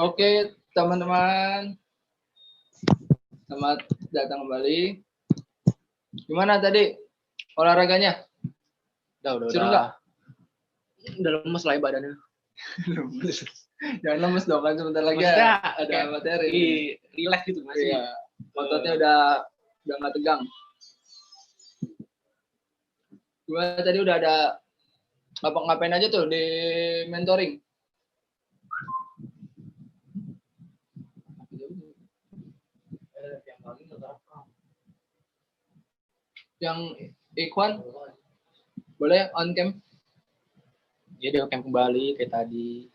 Oke, teman-teman. Selamat datang kembali. Gimana tadi olahraganya? Udah. Seru nggak? Udah lemes lah badannya. Lemes. Jangan lemes dong, kan sebentar lagi Maksudnya ada materi. Relax gitu masih. Iya. Ototnya udah nggak tegang. Gimana tadi udah ada ngapain aja tuh di mentoring? Yang Ikhwan boleh on cam? Jadi camp kembali kayak tadi.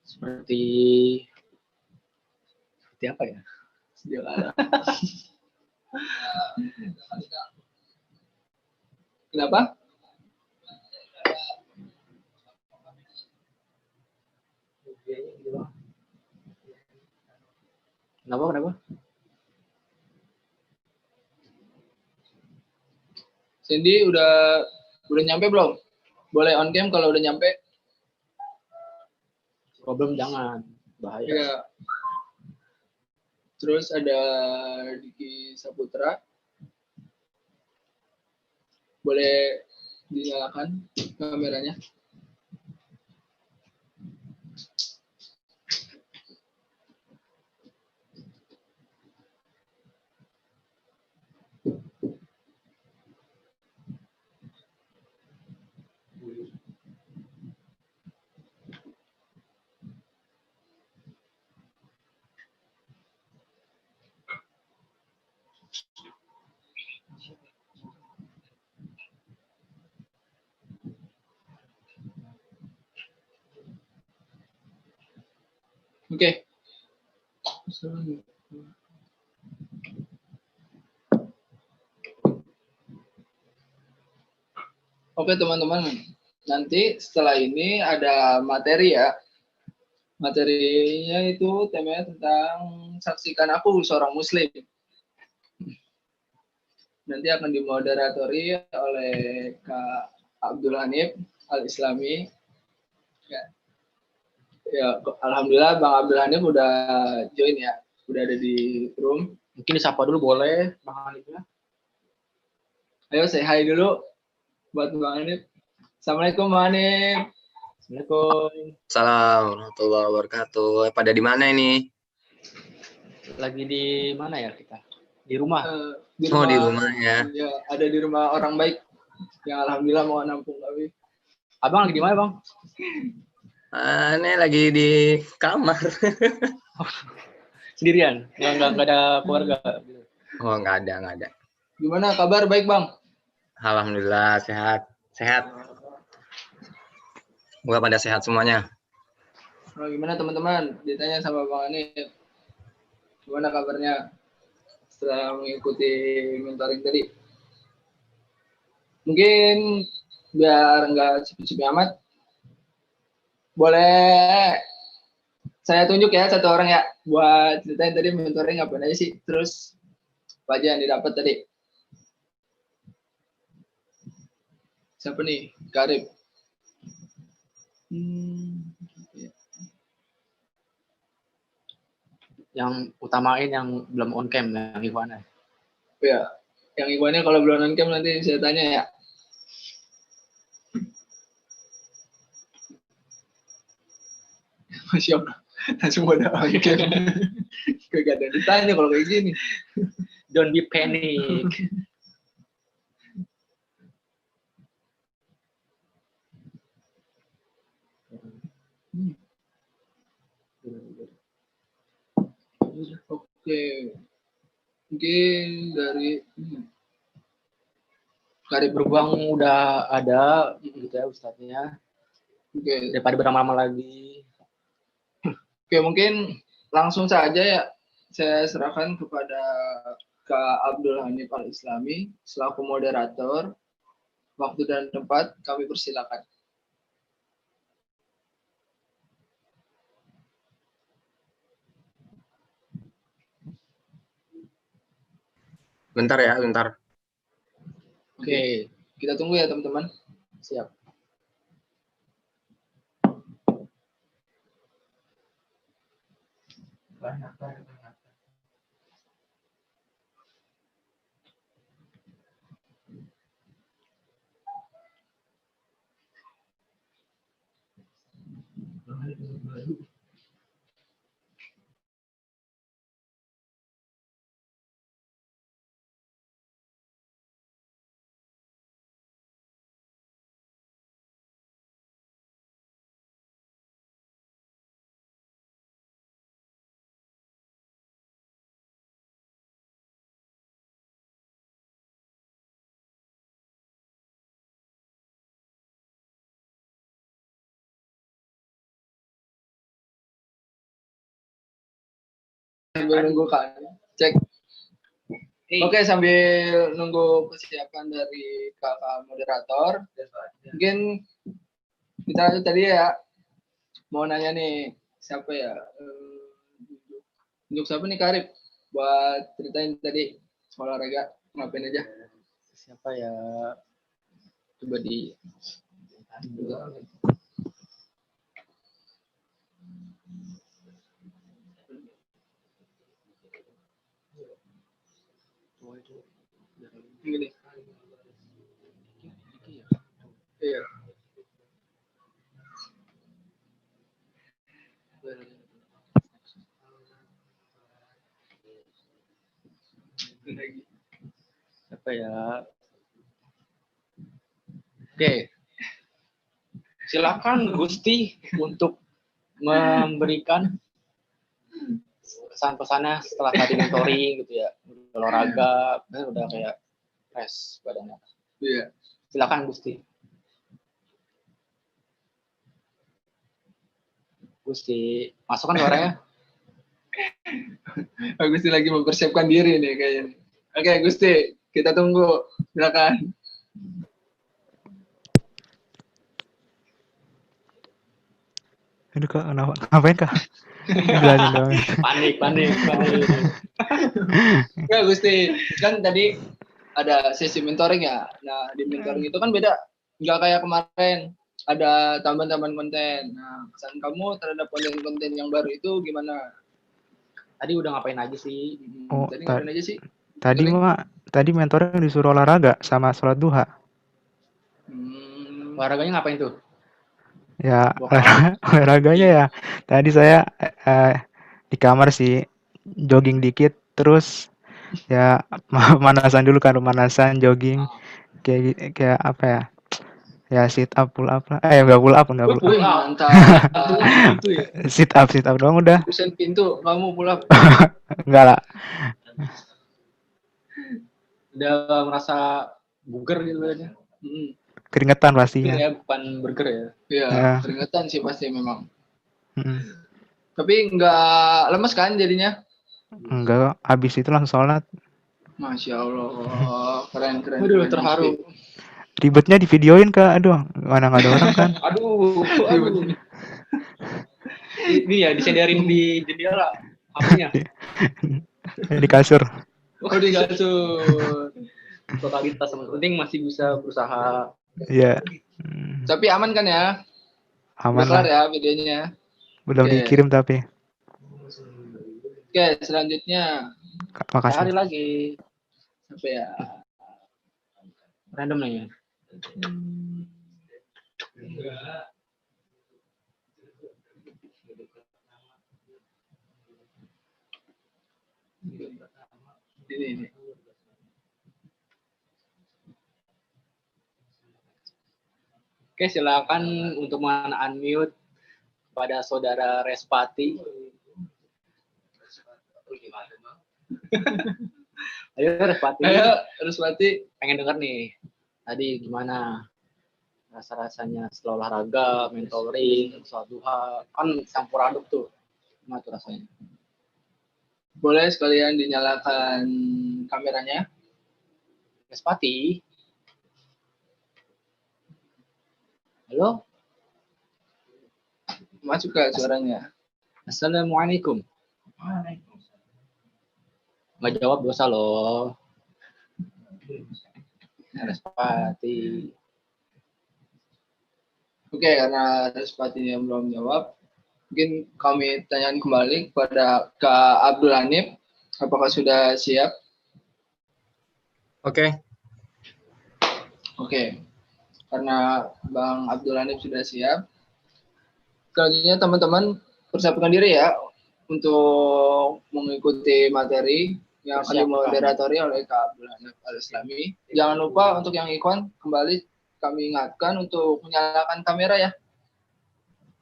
Seperti apa ya? Kenapa? Kenapa? Cindy udah nyampe belum? Boleh on cam kalau udah nyampe. Problem jangan, bahaya. Ya. Terus ada Diki Saputra. Boleh dinyalakan kameranya. Oke. Oke teman-teman, nanti setelah ini ada materi ya. Materinya itu temanya tentang saksikan aku seorang muslim. Nanti akan dimoderatori oleh Kak Abdul Hanif Al-Islami. Ya, alhamdulillah Bang Abdul Hanif udah join ya, udah ada di room. Mungkin disapa dulu boleh Bang Hanifnya. Ayo say hi dulu buat Bang Hanif. Assalamualaikum Bang Hanif. Assalamualaikum. Assalamualaikum warahmatullahi wabarakatuh. Pada di mana ini? Lagi di mana ya kita? Di rumah. Di rumah. Oh, di rumah ya. Ya, ada di rumah orang baik yang alhamdulillah mau nampung kami. Abang lagi di mana, Bang? Ini lagi di kamar. Sendirian? Nggak ada keluarga? Oh, nggak ada. Gimana kabar? Baik, Bang? Alhamdulillah, sehat. Semoga pada sehat semuanya. Nah, gimana teman-teman? Ditanya sama Bang Hanif. Gimana kabarnya setelah mengikuti mentoring tadi? Mungkin biar nggak sepi-sepi amat, boleh saya tunjuk ya satu orang ya buat ceritain tadi mentoring apa aja sih, terus apa aja yang didapat tadi. Siapa nih? Karib. Yang utamain yang belum on cam, yang Ikhwannya. Ya, yang Ikhwannya kalau belum on cam nanti saya tanya ya. Masya Allah, langsung pada on cam. Gak ada ditanya kalau kayak gini. Don't be panic. Oke, mungkin dari Karib Berbang udah ada gitu ya Ustadznya. Oke. Daripada berlama-lama lagi. Oke, mungkin langsung saja ya saya serahkan kepada Kak Abdul Hanif Al-Islami selaku moderator. Waktu dan tempat kami persilakan. Bentar ya, bentar. Oke, kita tunggu ya teman-teman. Siap. Sambil nunggu kan, cek. Oke, sambil nunggu persiapan dari kakak moderator, mungkin kita lanjut tadi ya. Mau nanya nih, siapa ya? Untuk siapa nih Karib? Buat ceritain tadi olahraga ngapain aja? Siapa ya? Coba di Gini. Iya. siapa ya? Oke. Silakan Gusti untuk memberikan pesan-pesannya setelah tadi mentoring gitu ya, olahraga, udah kayak fresh badannya. Iya. Silakan Gusti. Gusti, masukkan suaranya. Gusti lagi mempersiapkan diri nih kayaknya. Oke, Gusti, kita tunggu. Silakan. Aduh kak, ngapain kak? Jelasin doang. Panik. Enggak, Gusti. Kan tadi ada sesi mentoring ya. Nah, di mentoring itu kan beda. Nggak kayak kemarin. Ada tambahan-tambahan konten. Nah, pesan kamu terhadap konten-konten yang baru itu gimana? Tadi udah ngapain aja sih? Oh, Tadi ngapain aja sih? tadi mentornya disuruh olahraga sama sholat duha. Olahraganya ngapain tuh? Ya, Workout. olahraganya ya. Tadi saya di kamar sih jogging dikit, terus ya pemanasan dulu kan, pemanasan jogging kayak apa ya? Ya sit up, pull up lah. Enggak pull up, enggak pull up. Wih, mantap. Itu ya. Sit up doang udah. Kusen pintu, kamu pulang. Enggak lah. Udah merasa bugar gitu aja. Keringetan pastinya. Ya, bukan burger ya. Iya, Ya. keringetan sih pasti memang. Mm. Tapi nggak lemes kan jadinya? Enggak, habis itu langsung sholat. Masya Allah, keren. Aduh, terharu. Ribetnya di videoin kak, aduh, mana nggak ada orang kan? Aduh. Ini ya disenderin di jendela HP-nya. Di kasur. Oh, di kasur. Totalitas yang penting masih bisa berusaha. Iya. Tapi aman kan ya? Aman Udah kelar lah. ya videonya. Belum Oke. dikirim tapi. Oke, selanjutnya Makasih. Cari lagi. apa ya? Random nih ya. Ini. Oke, silakan untuk unmute pada saudara Respati. Ayo Respati. Pengen denger nih. Tadi gimana rasa-rasanya setelah olahraga, mentoring, sholat duha, kan campur aduk tuh. Gimana tuh rasanya? Boleh sekalian dinyalakan kameranya? Respati. Halo? Masuk ke suaranya. Assalamualaikum. Nggak jawab dosa loh. Respati. Oke, karena Respatinya belum jawab, Mungkin kami tanyakan kembali kepada Kak Abdul Hanif, apakah sudah siap? Oke. Oke, karena Bang Abdul Hanif sudah siap, selanjutnya teman-teman persiapkan diri ya untuk mengikuti materi yang akan dimoderatori oleh Kak Abdul Hanif Al-Islami. Jangan lupa untuk yang ikon kembali kami ingatkan untuk menyalakan kamera ya.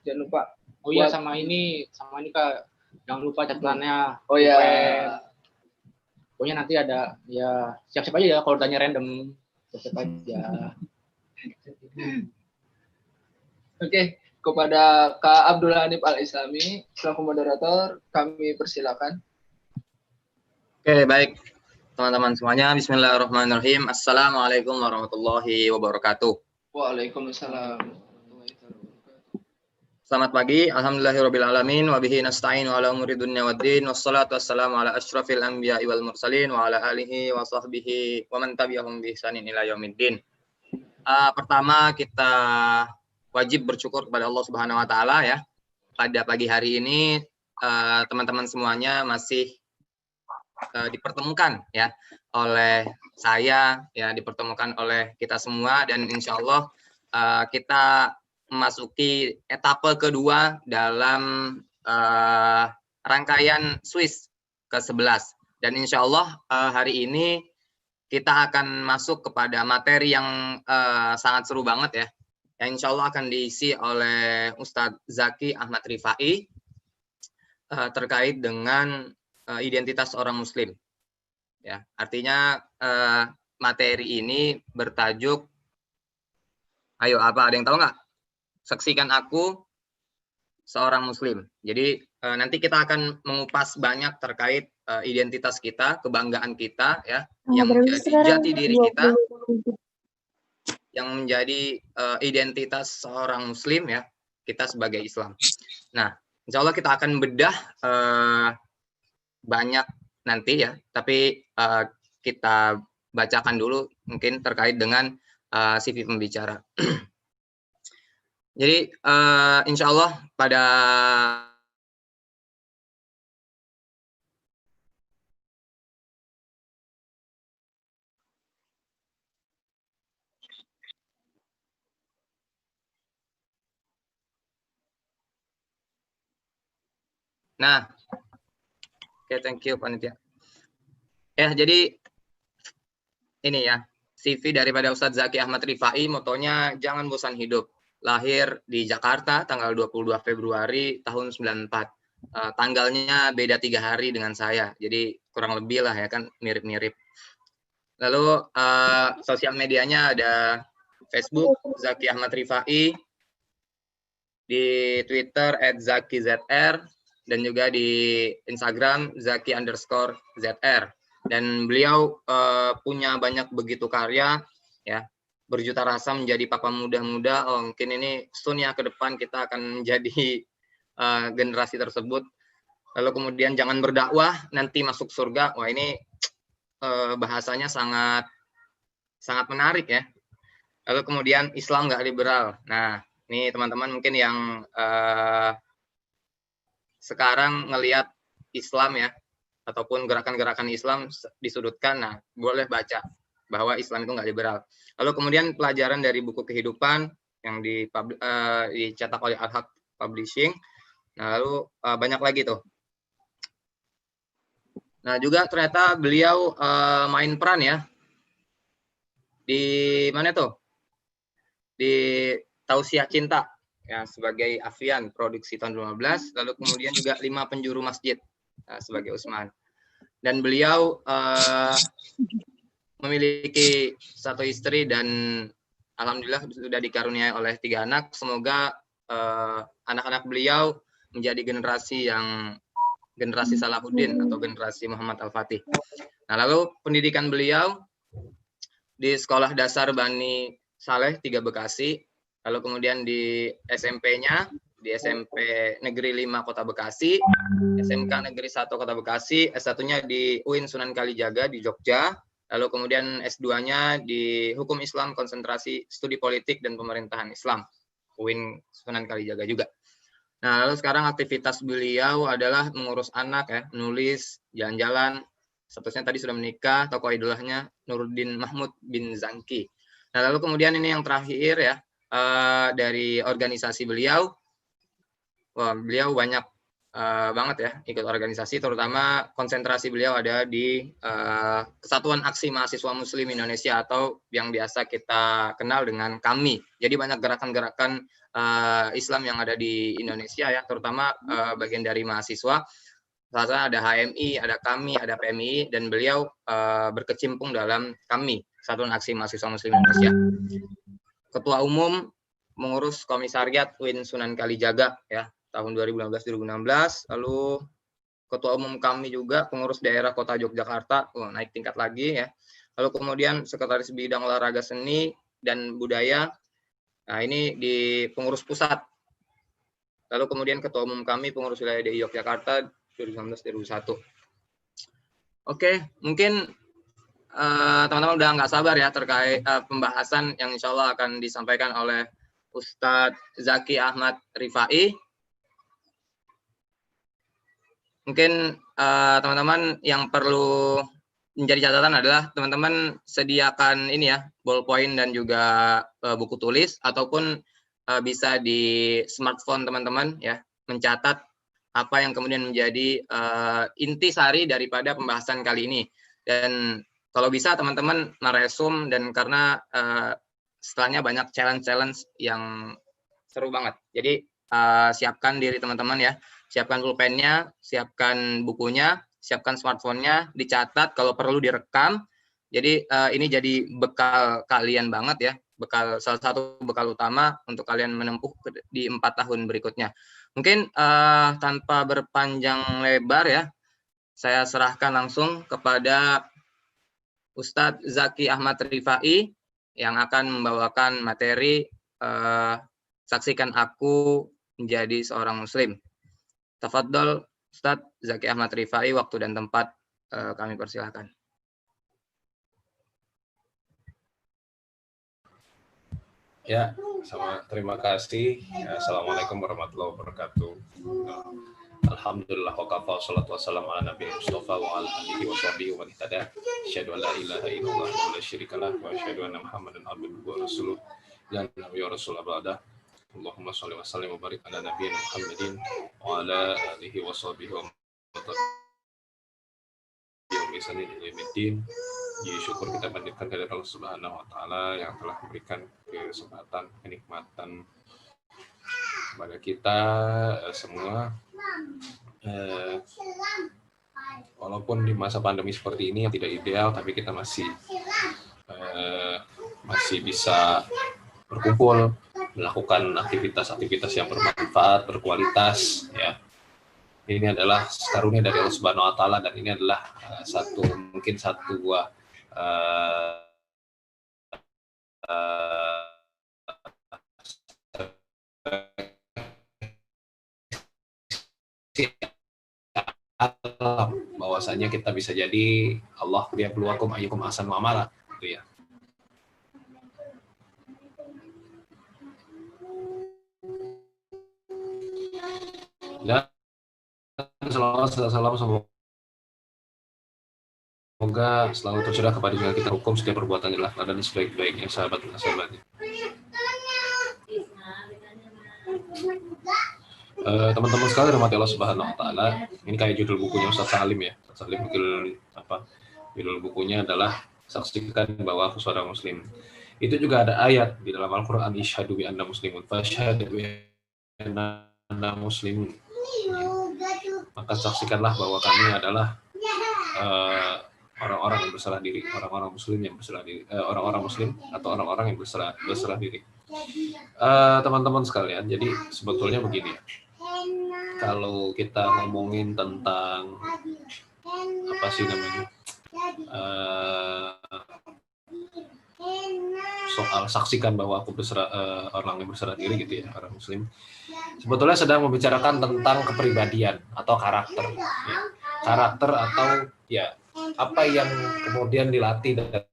Jangan lupa. Oh iya, sama ini Kak, jangan lupa catatannya. Oh ya. Pokoknya nanti ada, ya siap-siap aja ya kalau tanya random. Siap-siap aja. Oke, kepada Kak Abdul Hanif Al-Islami selaku moderator kami persilakan. Oke, baik teman-teman semuanya. Bismillahirrahmanirrahim. Assalamualaikum warahmatullahi wabarakatuh. Waalaikumsalam. Selamat pagi. Alhamdulillahirrabbilalamin. Wabihi nasta'in wa ala umuri dunya waddin. Wassalatu wassalamu ala asyrafil anbiya'i wal mursalin wa ala alihi wa sahbihi wa man tabi'ahum bi ihsanin ila yaumiddin. Pertama kita wajib bersyukur kepada Allah Subhanahu wa taala ya. Pada pagi hari ini teman-teman semuanya masih dipertemukan ya oleh saya ya, dipertemukan oleh kita semua, dan insya Allah kita memasuki etape kedua dalam rangkaian Swiss ke-11, dan insya Allah hari ini kita akan masuk kepada materi yang sangat seru banget ya, yang insya Allah akan diisi oleh Ustadz Zaki Ahmad Rifai terkait dengan identitas orang Muslim. Ya, artinya materi ini bertajuk, ayo apa, ada yang tahu nggak? Saksikan aku seorang Muslim. Jadi nanti kita akan mengupas banyak terkait identitas kita, kebanggaan kita, ya, yang menjadi jati diri kita, yang menjadi identitas seorang Muslim ya, kita sebagai Islam. Nah, insya Allah kita akan bedah banyak nanti ya, tapi kita bacakan dulu mungkin terkait dengan CV pembicara. Jadi insya Allah pada oke, thank you panitia. Ya, jadi ini ya, CV daripada Ustadz Zaki Ahmad Rifai, motonya jangan bosan hidup. Lahir di Jakarta tanggal 22 Februari tahun 94. Tanggalnya beda 3 hari dengan saya, jadi kurang lebih lah ya kan, mirip-mirip. Lalu sosial medianya ada Facebook Zaki Ahmad Rifai, di Twitter @ZakiZR, dan juga di Instagram Zaki_ZR. Dan beliau punya banyak begitu karya ya, berjuta rasa menjadi papa muda-muda. Mungkin ini soon ya, ke depan kita akan menjadi generasi tersebut. Lalu kemudian jangan berdakwah nanti masuk surga. Wah, ini bahasanya sangat menarik ya. Lalu kemudian Islam nggak liberal. Nah, ini teman-teman mungkin yang sekarang ngelihat Islam ya, ataupun gerakan-gerakan Islam disudutkan, nah boleh baca bahwa Islam itu nggak liberal. Lalu kemudian pelajaran dari buku kehidupan yang dicetak oleh Al-Haq Publishing. Nah, lalu banyak lagi tuh. Nah, juga ternyata beliau main peran ya di mana tuh? Di Tausiah Cinta ya, sebagai Afian produksi tahun 2015, lalu kemudian juga 5 penjuru masjid sebagai Usman. Dan beliau memiliki 1 istri dan alhamdulillah sudah dikaruniai oleh 3 anak. Semoga anak-anak beliau menjadi generasi Salahuddin atau generasi Muhammad Al-Fatih. Nah, lalu pendidikan beliau di Sekolah Dasar Bani Saleh 3 Bekasi, lalu kemudian di SMP-nya di SMP Negeri 5 Kota Bekasi, SMK Negeri 1 Kota Bekasi, S1-nya di UIN Sunan Kalijaga di Jogja, lalu kemudian S2-nya di Hukum Islam Konsentrasi Studi Politik dan Pemerintahan Islam, UIN Sunan Kalijaga juga. Nah, lalu sekarang aktivitas beliau adalah mengurus anak ya, menulis, jalan-jalan. Statusnya tadi sudah menikah, tokoh idolahnya Nuruddin Mahmud bin Zanki. Nah, lalu kemudian ini yang terakhir ya, dari organisasi beliau. Wah, beliau banyak banget ya ikut organisasi, terutama konsentrasi beliau ada di Kesatuan Aksi Mahasiswa Muslim Indonesia atau yang biasa kita kenal dengan KAMI. Jadi banyak gerakan-gerakan Islam yang ada di Indonesia ya, terutama bagian dari mahasiswa. Salah ada HMI, ada KAMI, ada PMI, dan beliau berkecimpung dalam KAMI, Kesatuan Aksi Mahasiswa Muslim Indonesia. Ketua Umum mengurus Komisariat UIN Sunan Kalijaga ya, tahun 2015-2016, lalu Ketua Umum kami juga pengurus daerah Kota Yogyakarta, naik tingkat lagi ya. Lalu kemudian Sekretaris Bidang Olahraga Seni dan Budaya, nah ini di pengurus pusat. Lalu kemudian Ketua Umum kami pengurus wilayah DI Yogyakarta 2019-2021. Oke, mungkin teman-teman udah nggak sabar ya terkait pembahasan yang insya Allah akan disampaikan oleh Ustadz Zaki Ahmad Rifai. Mungkin teman-teman yang perlu menjadi catatan adalah teman-teman sediakan ini ya, ballpoint dan juga buku tulis, ataupun bisa di smartphone teman-teman ya, mencatat apa yang kemudian menjadi intisari daripada pembahasan kali ini. Dan kalau bisa teman-teman meresum, dan karena setelahnya banyak challenge-challenge yang seru banget. Jadi siapkan diri teman-teman ya. Siapkan pulpennya, siapkan bukunya, siapkan smartphone-nya, dicatat, kalau perlu direkam. Jadi ini jadi bekal kalian banget ya, salah satu bekal utama untuk kalian menempuh di 4 tahun berikutnya. Mungkin tanpa berpanjang lebar ya, saya serahkan langsung kepada Ustadz Zaki Ahmad Rifai yang akan membawakan materi Saksikan Aku Menjadi Seorang Muslim. Tafadhol Ustadz Zaki Ahmad Rifai, waktu dan tempat kami persilahkan. Ya, terima kasih. Assalamualaikum warahmatullahi wabarakatuh. Alhamdulillah wa kafa, salatu wassalamu ala nabi Mustafa wa ala alihi wa sahbihi wa man ihtada. Asyhadu an la ilaha illallah wa la syarika lah wa asyhadu anna Muhammadan abduhu wa rasuluh. Ya nabi wa rasul abada. Allahumma shalli wa sallim wa barik ala nabiyina Muhammadin wa ala alihi wa sahbihi wa man tabi'ahum. Jadi syukur kita panjatkan kepada Allah Subhanahu wa taala yang telah memberikan kesempatan, kenikmatan kepada kita semua. Walaupun di masa pandemi seperti ini yang tidak ideal, tapi kita masih bisa berkumpul, melakukan aktivitas-aktivitas yang bermanfaat, berkualitas ya. Ini adalah karunia dari Allah Subhanahu wa taala, dan ini adalah mungkin satu buah bahwasanya kita bisa jadi Allah liyabluwakum ayyukum ahsanu amala gitu ya. Dan salam semoga selalu tercurah kepada jalan kita, hukum setiap perbuatan adalah dan sebaik-baiknya sahabatnya. Teman-teman sekalian rahmati Allah Subhanahu wa taala, ini kayak judul bukunya Ustaz Salim ya. Ustaz Salim judul bukunya adalah Saksikan Bahwa Aku Seorang Muslim. Itu juga ada ayat di dalam Al-Qur'an, isyhadu bi anna muslimun fasyhadu bi anna muslimun. Maka saksikanlah bahwa kami adalah orang-orang yang berserah diri, orang-orang muslim yang berserah diri, orang-orang muslim atau orang-orang yang berserah diri. Teman-teman sekalian, jadi sebetulnya begini ya. Kalau kita ngomongin tentang apa sih namanya soal saksikan bahwa aku orang yang berserah diri gitu ya, orang muslim, sebetulnya sedang membicarakan tentang kepribadian atau karakter ya. Karakter atau ya apa yang kemudian dilatih dalam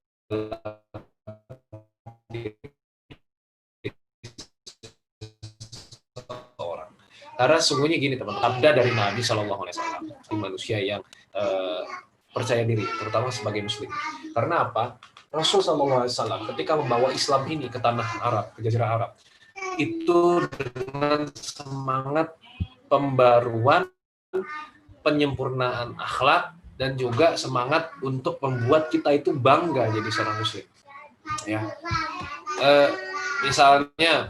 orang. Karena sungguhnya gini teman-teman, sabda dari Nabi SAW, manusia yang percaya diri, terutama sebagai muslim. Karena apa? Rasul SAW ketika membawa Islam ini ke tanah Arab, ke jazirah Arab, itu dengan semangat pembaruan, penyempurnaan akhlak, dan juga semangat untuk membuat kita itu bangga jadi seorang muslim. Ya, misalnya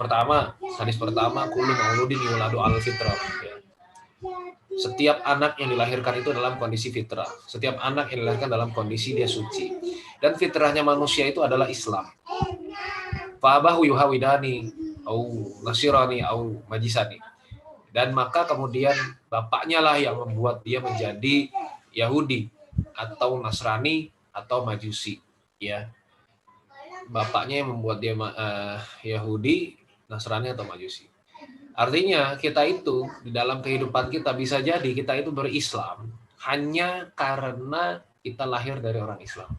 hadis pertama, kullu mauludin yuladu al fitrah. Ya. Setiap anak yang dilahirkan itu dalam kondisi fitrah. Setiap anak yang dilahirkan dalam kondisi dia suci. Dan fitrahnya manusia itu adalah Islam. Fa'abahu yuhawidani, au nasirani, au majisani. Dan maka kemudian bapaknya lah yang membuat dia menjadi Yahudi atau Nasrani atau Majusi. Ya, bapaknya yang membuat dia Yahudi, Nasrani atau Majusi. Artinya kita itu di dalam kehidupan kita bisa jadi kita itu berislam hanya karena kita lahir dari orang Islam.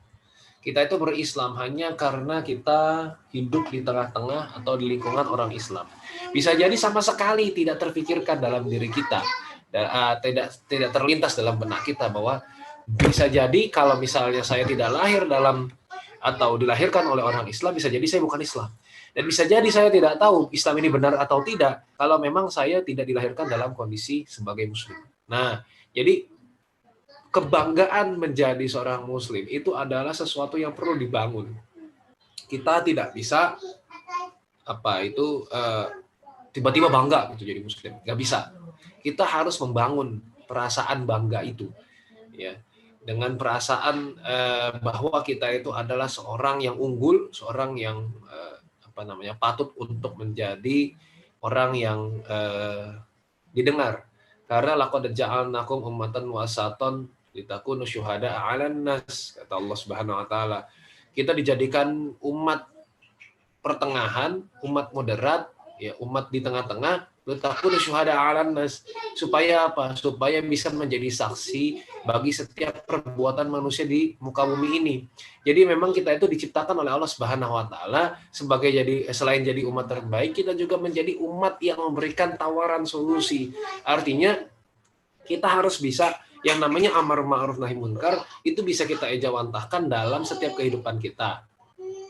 Kita itu berislam hanya karena kita hidup di tengah-tengah atau di lingkungan orang Islam. Bisa jadi sama sekali tidak terfikirkan dalam diri kita, dan tidak terlintas dalam benak kita bahwa bisa jadi kalau misalnya saya tidak lahir dalam atau dilahirkan oleh orang Islam, bisa jadi saya bukan Islam. Dan bisa jadi saya tidak tahu Islam ini benar atau tidak kalau memang saya tidak dilahirkan dalam kondisi sebagai muslim. Nah, jadi kebanggaan menjadi seorang muslim itu adalah sesuatu yang perlu dibangun. Kita tidak bisa tiba-tiba bangga gitu jadi muslim. Nggak bisa. Kita harus membangun perasaan bangga itu. Ya. Dengan perasaan bahwa kita itu adalah seorang yang unggul, seorang yang patut untuk menjadi orang yang didengar. Karena laqad ja'alnakum ummatan wasatan litakunu syuhada'a 'alan nas, kata Allah Subhanahu wa taala. Kita dijadikan umat pertengahan, umat moderat, ya, umat di tengah-tengah, litakunu syuhada'a 'alan nas. Supaya apa? Supaya bisa menjadi saksi bagi setiap perbuatan manusia di muka bumi ini. Jadi memang kita itu diciptakan oleh Allah Subhanahu wa taala sebagai selain jadi umat terbaik, kita juga menjadi umat yang memberikan tawaran solusi. Artinya kita harus bisa yang namanya amar ma'ruf nahi munkar itu bisa kita ejawantahkan dalam setiap kehidupan kita.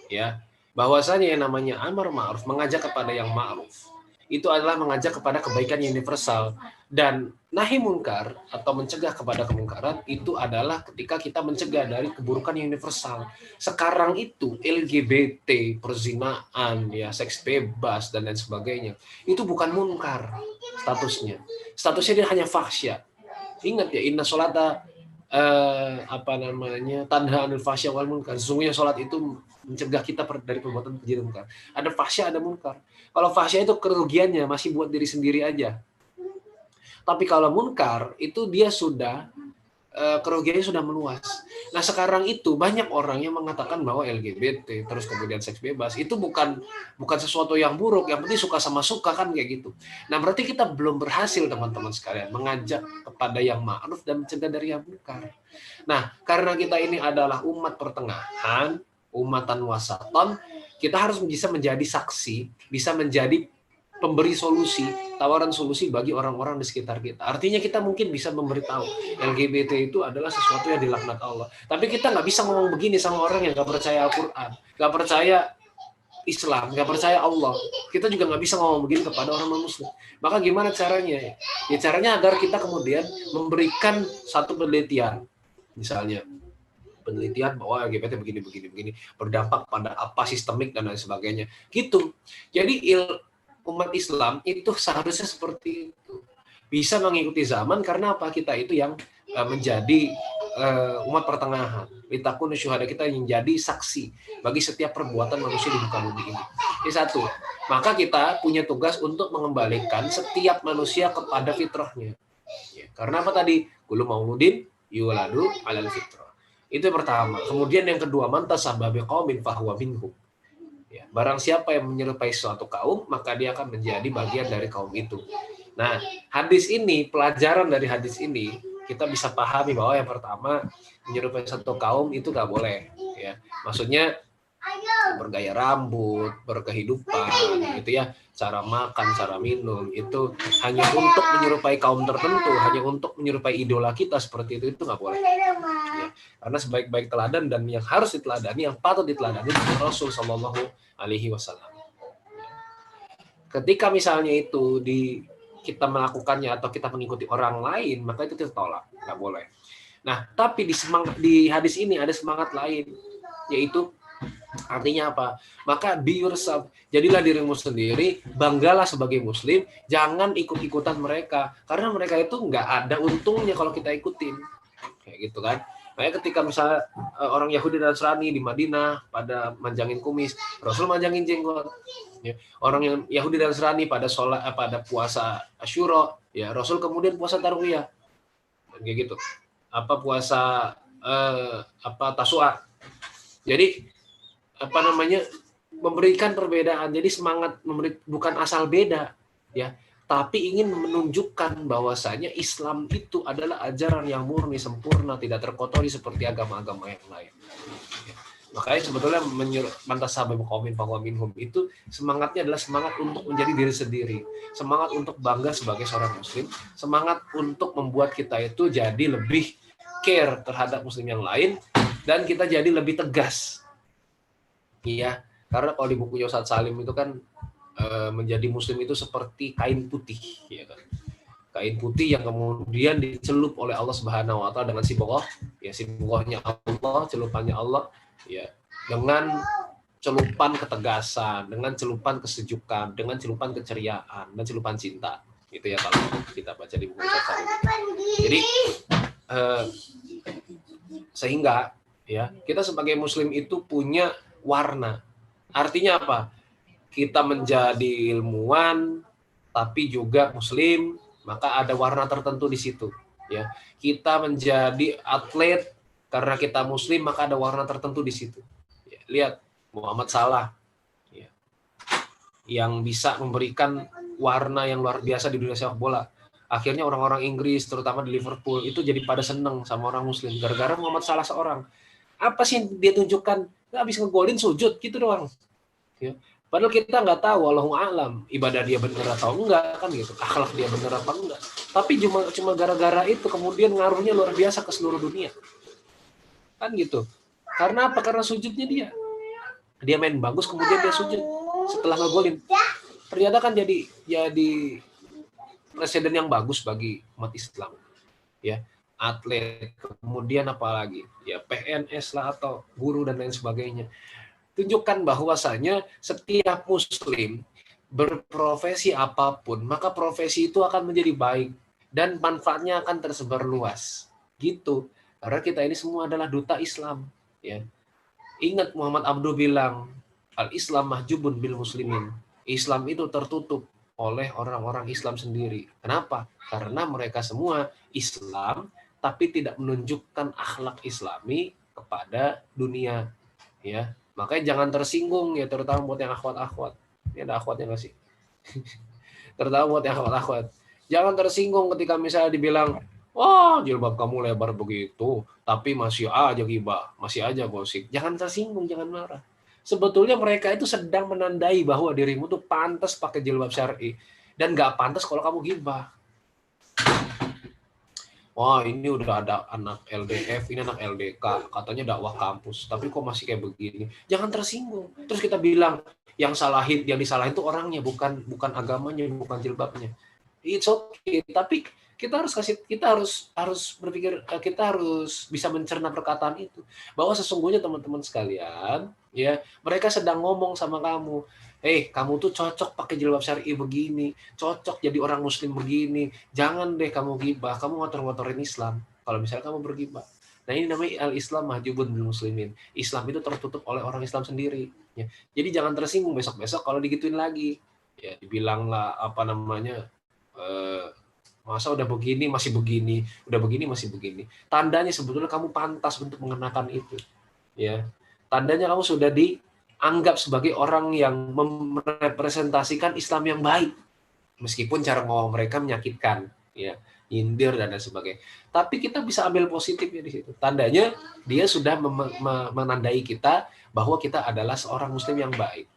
Ya. Bahwasanya yang namanya amar ma'ruf, mengajak kepada yang ma'ruf, itu adalah mengajak kepada kebaikan yang universal. Dan nahi munkar atau mencegah kepada kemungkaran itu adalah ketika kita mencegah dari keburukan yang universal. Sekarang itu LGBT, perzinaan, ya, seks bebas dan lain sebagainya, itu bukan munkar statusnya. Statusnya dia hanya fahsya. Ingat ya, inna sholata tanha anil fahsya wal munkar. Sesungguhnya sholat itu mencegah kita dari perbuatan keji dan munkar. Ada fahsya, ada munkar. Kalau fahsya itu kerugiannya masih buat diri sendiri aja. Tapi kalau munkar itu dia sudah kerugiannya sudah meluas. Nah, sekarang itu banyak orang yang mengatakan bahwa LGBT terus kemudian seks bebas itu bukan sesuatu yang buruk, yang penting suka sama suka kan kayak gitu. Nah, berarti kita belum berhasil teman-teman sekalian mengajak kepada yang ma'ruf dan mencegah dari yang munkar. Nah, karena kita ini adalah umat pertengahan, umatan wasatan, kita harus bisa menjadi saksi, bisa menjadi pemberi solusi, tawaran solusi bagi orang-orang di sekitar kita. Artinya kita mungkin bisa memberitahu LGBT itu adalah sesuatu yang dilaknat Allah. Tapi kita nggak bisa ngomong begini sama orang yang nggak percaya Al-Quran, nggak percaya Islam, nggak percaya Allah. Kita juga nggak bisa ngomong begini kepada orang non-muslim. Maka gimana caranya? Ya caranya agar kita kemudian memberikan satu penelitian, misalnya penelitian bahwa LGBT begini berdampak pada apa sistemik dan lain sebagainya. Gitu. Jadi umat Islam itu seharusnya seperti itu. Bisa mengikuti zaman karena apa? Kita itu yang menjadi umat pertengahan. Litakun syuhada, kita yang menjadi saksi bagi setiap perbuatan manusia di muka bumi ini. Ini satu. Maka kita punya tugas untuk mengembalikan setiap manusia kepada fitrahnya. Ya, karena apa tadi? Kullu mauludin yuladu alal fitrah. Itu yang pertama. Kemudian yang kedua, man tasabba biqaumin fahuwa minhum. Ya, barang siapa yang menyerupai suatu kaum, maka dia akan menjadi bagian dari kaum itu. Nah, hadis ini, pelajaran dari hadis ini, kita bisa pahami bahwa yang pertama, menyerupai satu kaum itu nggak boleh. Ya, maksudnya bergaya rambut, berkehidupan, gitu ya, cara makan, cara minum, itu hanya untuk menyerupai kaum tertentu, hanya untuk menyerupai idola kita seperti itu nggak boleh. Ya, karena sebaik-baik teladan dan yang harus diteladani, yang patut diteladani Rasul Shallallahu Alaihi Wasallam. Ketika misalnya itu kita melakukannya atau kita mengikuti orang lain, maka itu kita tolak, nggak boleh. Nah, tapi di hadis ini ada semangat lain, yaitu artinya apa? Maka be yourself, jadilah dirimu sendiri, banggalah sebagai muslim, jangan ikut-ikutan mereka, karena mereka itu nggak ada untungnya kalau kita ikutin, kayak gitu kan. Makanya ketika misalnya orang Yahudi dan Nasrani di Madinah pada manjangin kumis, Rasul manjangin jenggot. Ya. Orang yang Yahudi dan Nasrani pada pada puasa Asyura, ya Rasul kemudian puasa Tarwiyah, kayak gitu. Puasa Tasua. Jadi memberikan perbedaan. Jadi semangat bukan asal beda, ya, tapi ingin menunjukkan bahwasanya Islam itu adalah ajaran yang murni, sempurna, tidak terkotori seperti agama-agama yang lain. Ya. Makanya sebetulnya mantasabah qaumin fahuwa minhum itu semangatnya adalah semangat untuk menjadi diri sendiri, semangat untuk bangga sebagai seorang muslim, semangat untuk membuat kita itu jadi lebih care terhadap muslim yang lain, dan kita jadi lebih tegas. Iya, karena kalau di bukunya Ustadz Salim itu kan menjadi muslim itu seperti kain putih, ya kan? Kain putih yang kemudian dicelup oleh Allah Subhanahu wa taala dengan sibghah, ya sibghahnya Allah, celupannya Allah, ya, dengan celupan ketegasan, dengan celupan kesejukan, dengan celupan keceriaan, dan celupan cinta. Gitu ya kalau kita baca di buku Ustadz Salim. Jadi sehingga ya kita sebagai muslim itu punya warna. Artinya apa? Kita menjadi ilmuwan tapi juga muslim, maka ada warna tertentu di situ, ya. Kita menjadi atlet karena kita muslim, maka ada warna tertentu di situ. Ya, lihat Muhammad Salah, ya, yang bisa memberikan warna yang luar biasa di dunia sepak bola. Akhirnya orang-orang Inggris, terutama di Liverpool, itu jadi pada seneng sama orang muslim gara-gara Muhammad Salah seorang. Apa sih dia tunjukkan? Habis ngegolin sujud gitu doang, ya. Padahal kita nggak tahu, Allahu a'lam, ibadah dia benar atau enggak, kan gitu, akhlak dia benar apa enggak. Tapi cuma gara-gara itu kemudian ngaruhnya luar biasa ke seluruh dunia, kan gitu. Karena apa? Karena sujudnya dia main bagus, kemudian dia sujud setelah ngegolin. Ternyata kan jadi presiden yang bagus bagi umat Islam, ya. Atlet, kemudian apalagi, ya PNS lah atau guru dan lain sebagainya. Tunjukkan bahwasanya setiap muslim berprofesi apapun, maka profesi itu akan menjadi baik dan manfaatnya akan tersebar luas. Gitu. Karena kita ini semua adalah duta Islam, ya. Ingat Muhammad Abduh bilang, al-Islam mahjubun bil muslimin. Islam itu tertutup oleh orang-orang Islam sendiri. Kenapa? Karena mereka semua Islam tapi tidak menunjukkan akhlak Islami kepada dunia, ya. Makanya jangan tersinggung, ya, terutama buat yang akhwat-akhwat. Ini ada akhwatnya nggak sih? Terutama buat yang akhwat-akhwat. Jangan tersinggung ketika misalnya dibilang, wah, jilbab kamu lebar begitu, tapi masih aja ghibah, masih aja gosip. Jangan tersinggung, jangan marah. Sebetulnya mereka itu sedang menandai bahwa dirimu tuh pantas pakai jilbab syar'i dan nggak pantas kalau kamu ghibah. Wah, ini udah ada anak LDF, ini anak LDK, katanya dakwah kampus, tapi kok masih kayak begini. Jangan tersinggung. Terus kita bilang yang disalahin itu orangnya, bukan agamanya, bukan jilbabnya. It's okay, tapi kita harus berpikir, kita harus bisa mencerna perkataan itu, bahwa sesungguhnya teman-teman sekalian, ya, mereka sedang ngomong sama kamu. Kamu tuh cocok pakai jilbab syar'i begini, cocok jadi orang muslim begini. Jangan deh kamu ghibah, kamu ngotor-ngotorin Islam. Kalau misalnya kamu berghibah. Nah, ini namanya al-Islam mahjubun bil muslimin. Islam itu tertutup oleh orang Islam sendiri. Ya. Jadi jangan tersinggung besok-besok kalau digituin lagi. Ya, dibilang lah masa udah begini masih begini, udah begini masih begini. Tandanya sebetulnya kamu pantas untuk mengenakan itu. Ya, tandanya kamu sudah dianggap sebagai orang yang merepresentasikan Islam yang baik, meskipun cara ngomong mereka menyakitkan, ya. nyindir dan lain sebagainya. Tapi kita bisa ambil positifnya di situ. Tandanya dia sudah menandai kita bahwa kita adalah seorang muslim yang baik.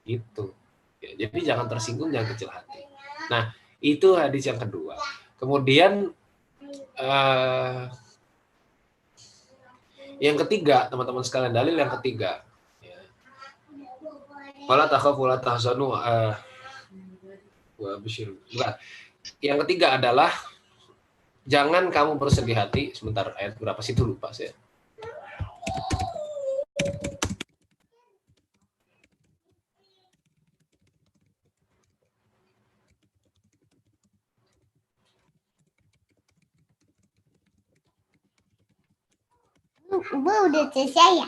Itu. Ya, jadi jangan tersinggung, jangan kecil hati. Nah, itu hadis yang kedua. Kemudian yang ketiga, teman-teman sekalian, dalil yang ketiga. Wala takhafu wala tahzanu yang ketiga adalah jangan kamu bersedih hati. Sebentar, ayat berapa sih itu lupa saya. Udah selesai ya?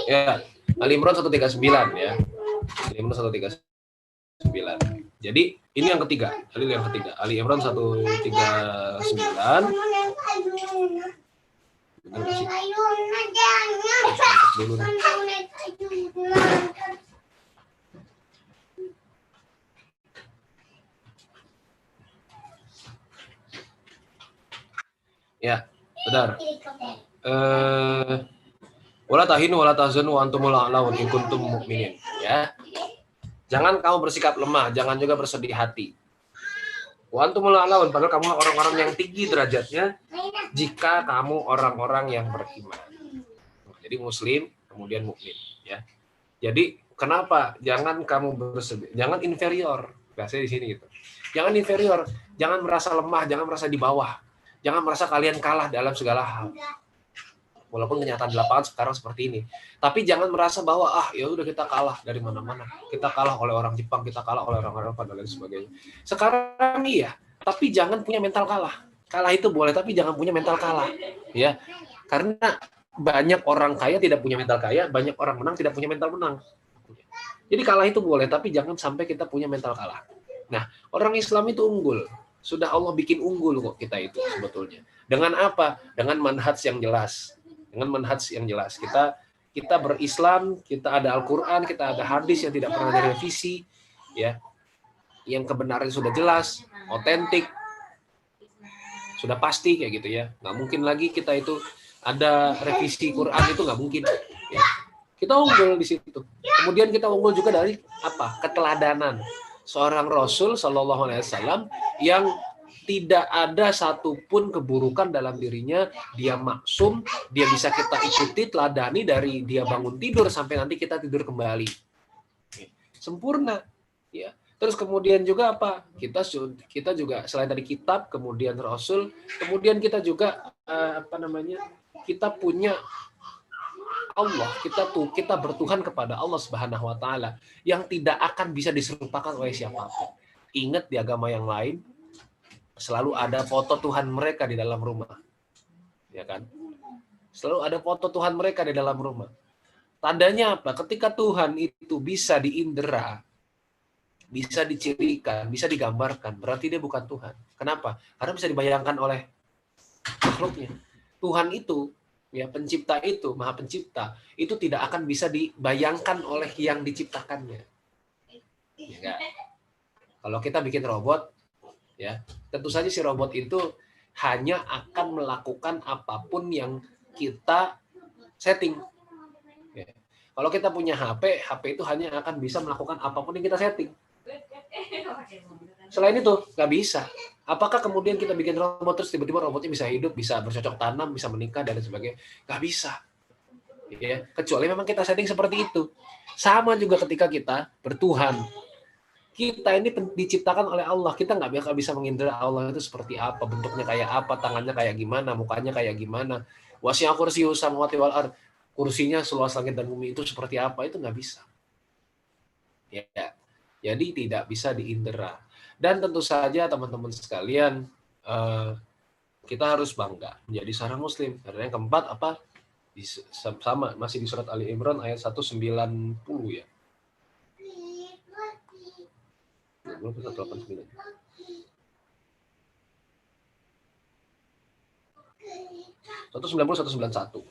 Ya, Ali Imran 139 ya. Ali Imran 139. Jadi ini yang ketiga, dalil yang ketiga. Ali Imran 139. Ya, benar. Wala tahinu wala tahzanu wa antumul a'laun in kuntum mu'minin, ya. Jangan kamu bersikap lemah, jangan juga bersedih hati. Wa antumul a'laun, padahal kamu orang-orang yang tinggi derajatnya jika kamu orang-orang yang beriman. Jadi muslim kemudian mukmin, ya. Jadi kenapa jangan kamu bersedih, jangan inferior. Bahasa di sini gitu. Jangan inferior, jangan merasa lemah, jangan merasa di bawah. Jangan merasa kalian kalah dalam segala hal. Walaupun kenyataan di lapangan sekarang seperti ini. Tapi jangan merasa bahwa ya udah kita kalah dari mana-mana. Kita kalah oleh orang Jepang, kita kalah oleh orang Eropa dan lain sebagainya. Sekarang iya, tapi jangan punya mental kalah. Kalah itu boleh, tapi jangan punya mental kalah. Ya. Karena banyak orang kaya tidak punya mental kaya, banyak orang menang tidak punya mental menang. Jadi kalah itu boleh, tapi jangan sampai kita punya mental kalah. Nah, orang Islam itu unggul. Sudah Allah bikin unggul kok kita itu sebetulnya. Dengan apa? Dengan manhaj yang jelas. Dengan manhaj yang jelas. Kita berislam, kita ada Al-Qur'an, kita ada hadis yang tidak pernah direvisi, ya. Yang kebenaran sudah jelas, otentik. Sudah pasti kayak gitu ya. Nggak mungkin lagi kita itu ada revisi Quran, itu nggak mungkin, ya. Kita unggul di situ. Kemudian kita unggul juga dari apa? Keteladanan seorang Rasul Shallallahu Alaihi Wasallam yang tidak ada satupun keburukan dalam dirinya, dia maksum, dia bisa kita ikuti, teladani dari dia bangun tidur sampai nanti kita tidur kembali. Sempurna, ya. Terus kemudian juga apa? Kita juga selain dari kitab, kemudian Rasul, kemudian kita juga kita punya Allah, kita bertuhan kepada Allah Subhanahu wa taala yang tidak akan bisa diserupakan oleh siapapun. Ingat di agama yang lain selalu ada foto Tuhan mereka di dalam rumah. Ya kan? Selalu ada foto Tuhan mereka di dalam rumah. Tandanya apa? Ketika Tuhan itu bisa diindera, bisa dicirikan, bisa digambarkan, berarti dia bukan Tuhan. Kenapa? Karena bisa dibayangkan oleh makhluknya. Tuhan itu, ya, pencipta itu, maha pencipta, itu tidak akan bisa dibayangkan oleh yang diciptakannya. Ya enggak? Kalau kita bikin robot, ya, tentu saja si robot itu hanya akan melakukan apapun yang kita setting. Ya. Kalau kita punya HP itu hanya akan bisa melakukan apapun yang kita setting. Selain itu, nggak bisa. Apakah kemudian kita bikin robot terus tiba-tiba robotnya bisa hidup, bisa bercocok tanam, bisa menikah, dan sebagainya? Nggak bisa. Ya. Kecuali memang kita setting seperti itu. Sama juga ketika kita bertuhan. Kita ini diciptakan oleh Allah. Kita nggak bakal bisa mengindra Allah itu seperti apa, bentuknya kayak apa, tangannya kayak gimana, mukanya kayak gimana. Wasi'a kursiyyuhu samawati wal ardh. Kursinya seluas langit dan bumi itu seperti apa, itu nggak bisa. Ya. Jadi tidak bisa diindera. Dan tentu saja teman-teman sekalian, kita harus bangga menjadi seorang muslim. Karena yang keempat apa? Sama masih di surat Ali Imran ayat 190 ya. 189. Itu 191.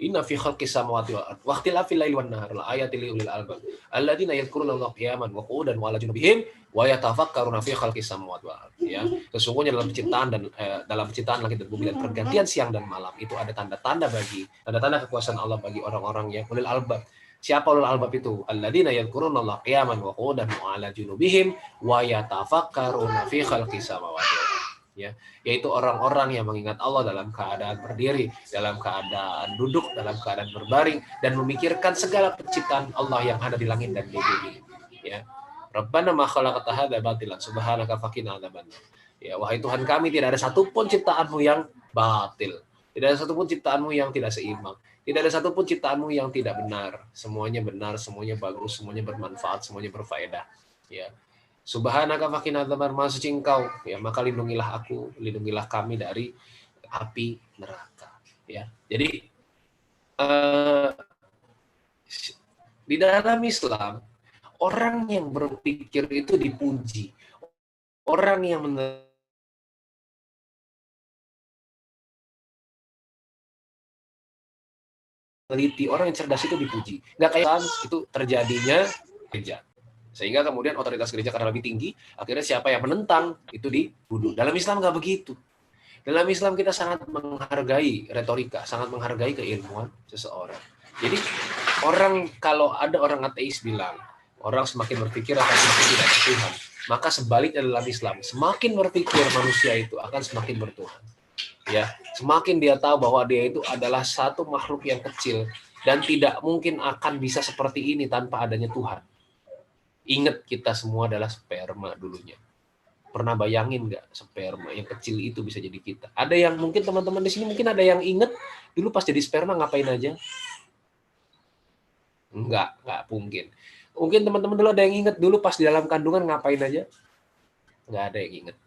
Inna fi khalqis samawati wal ardi wa ikhtilafil laili wan nahar la ayatin li ulil albab alladziina yadhkuruna Allaha qiyaman wa qu'udan wa 'ala junubihim wa yatafakkaruna fi khalqis samawati wal ardi. Ya, sesungguhnya dalam penciptaan langit dan bumi dan pergantian siang dan malam itu ada tanda-tanda kekuasaan Allah bagi orang-orang yang ulil albab. Siapa ulul albab itu? Alladziina yadhkuruna Allaha qiyaman wa qu'udan wa 'ala junubihim wa yatafakkaruna fi khalqis samawati wal ardi. Ya, yaitu orang-orang yang mengingat Allah dalam keadaan berdiri, dalam keadaan duduk, dalam keadaan berbaring, dan memikirkan segala penciptaan Allah yang ada di langit dan di bumi. Ya, Rabbana ma khalaqta hadza batilan subhanaka faqina adzabannar. Ya, wahai Tuhan kami, tidak ada satupun ciptaanmu yang batil, tidak ada satupun ciptaanmu yang tidak seimbang, tidak ada satupun ciptaanmu yang tidak benar. Semuanya benar, semuanya bagus, semuanya bermanfaat, semuanya berfaedah. Ya. Subhanaka faqina adzabannar, Maha suci Engkau, ya, maka lindungilah aku, lindungilah kami dari api neraka. Ya, jadi di dalam Islam orang yang berpikir itu dipuji, orang yang meneliti, orang yang cerdas itu dipuji. Nggak kayak itu terjadinya gereja. Sehingga kemudian otoritas gereja karena lebih tinggi, akhirnya siapa yang menentang itu dibunuh. Dalam Islam nggak begitu. Dalam Islam kita sangat menghargai retorika, sangat menghargai keilmuan seseorang. Jadi kalau ada orang ateis bilang, orang semakin berpikir akan semakin tidak bertuhan, maka sebaliknya dalam Islam, semakin berpikir manusia itu akan semakin bertuhan. Ya, semakin dia tahu bahwa dia itu adalah satu makhluk yang kecil dan tidak mungkin akan bisa seperti ini tanpa adanya Tuhan. Ingat, kita semua adalah sperma dulunya. Pernah bayangin nggak sperma yang kecil itu bisa jadi kita? Ada yang mungkin teman-teman di sini mungkin ada yang ingat dulu pas jadi sperma ngapain aja? Nggak mungkin. Mungkin teman-teman dulu ada yang ingat dulu pas di dalam kandungan ngapain aja? Nggak ada yang ingat.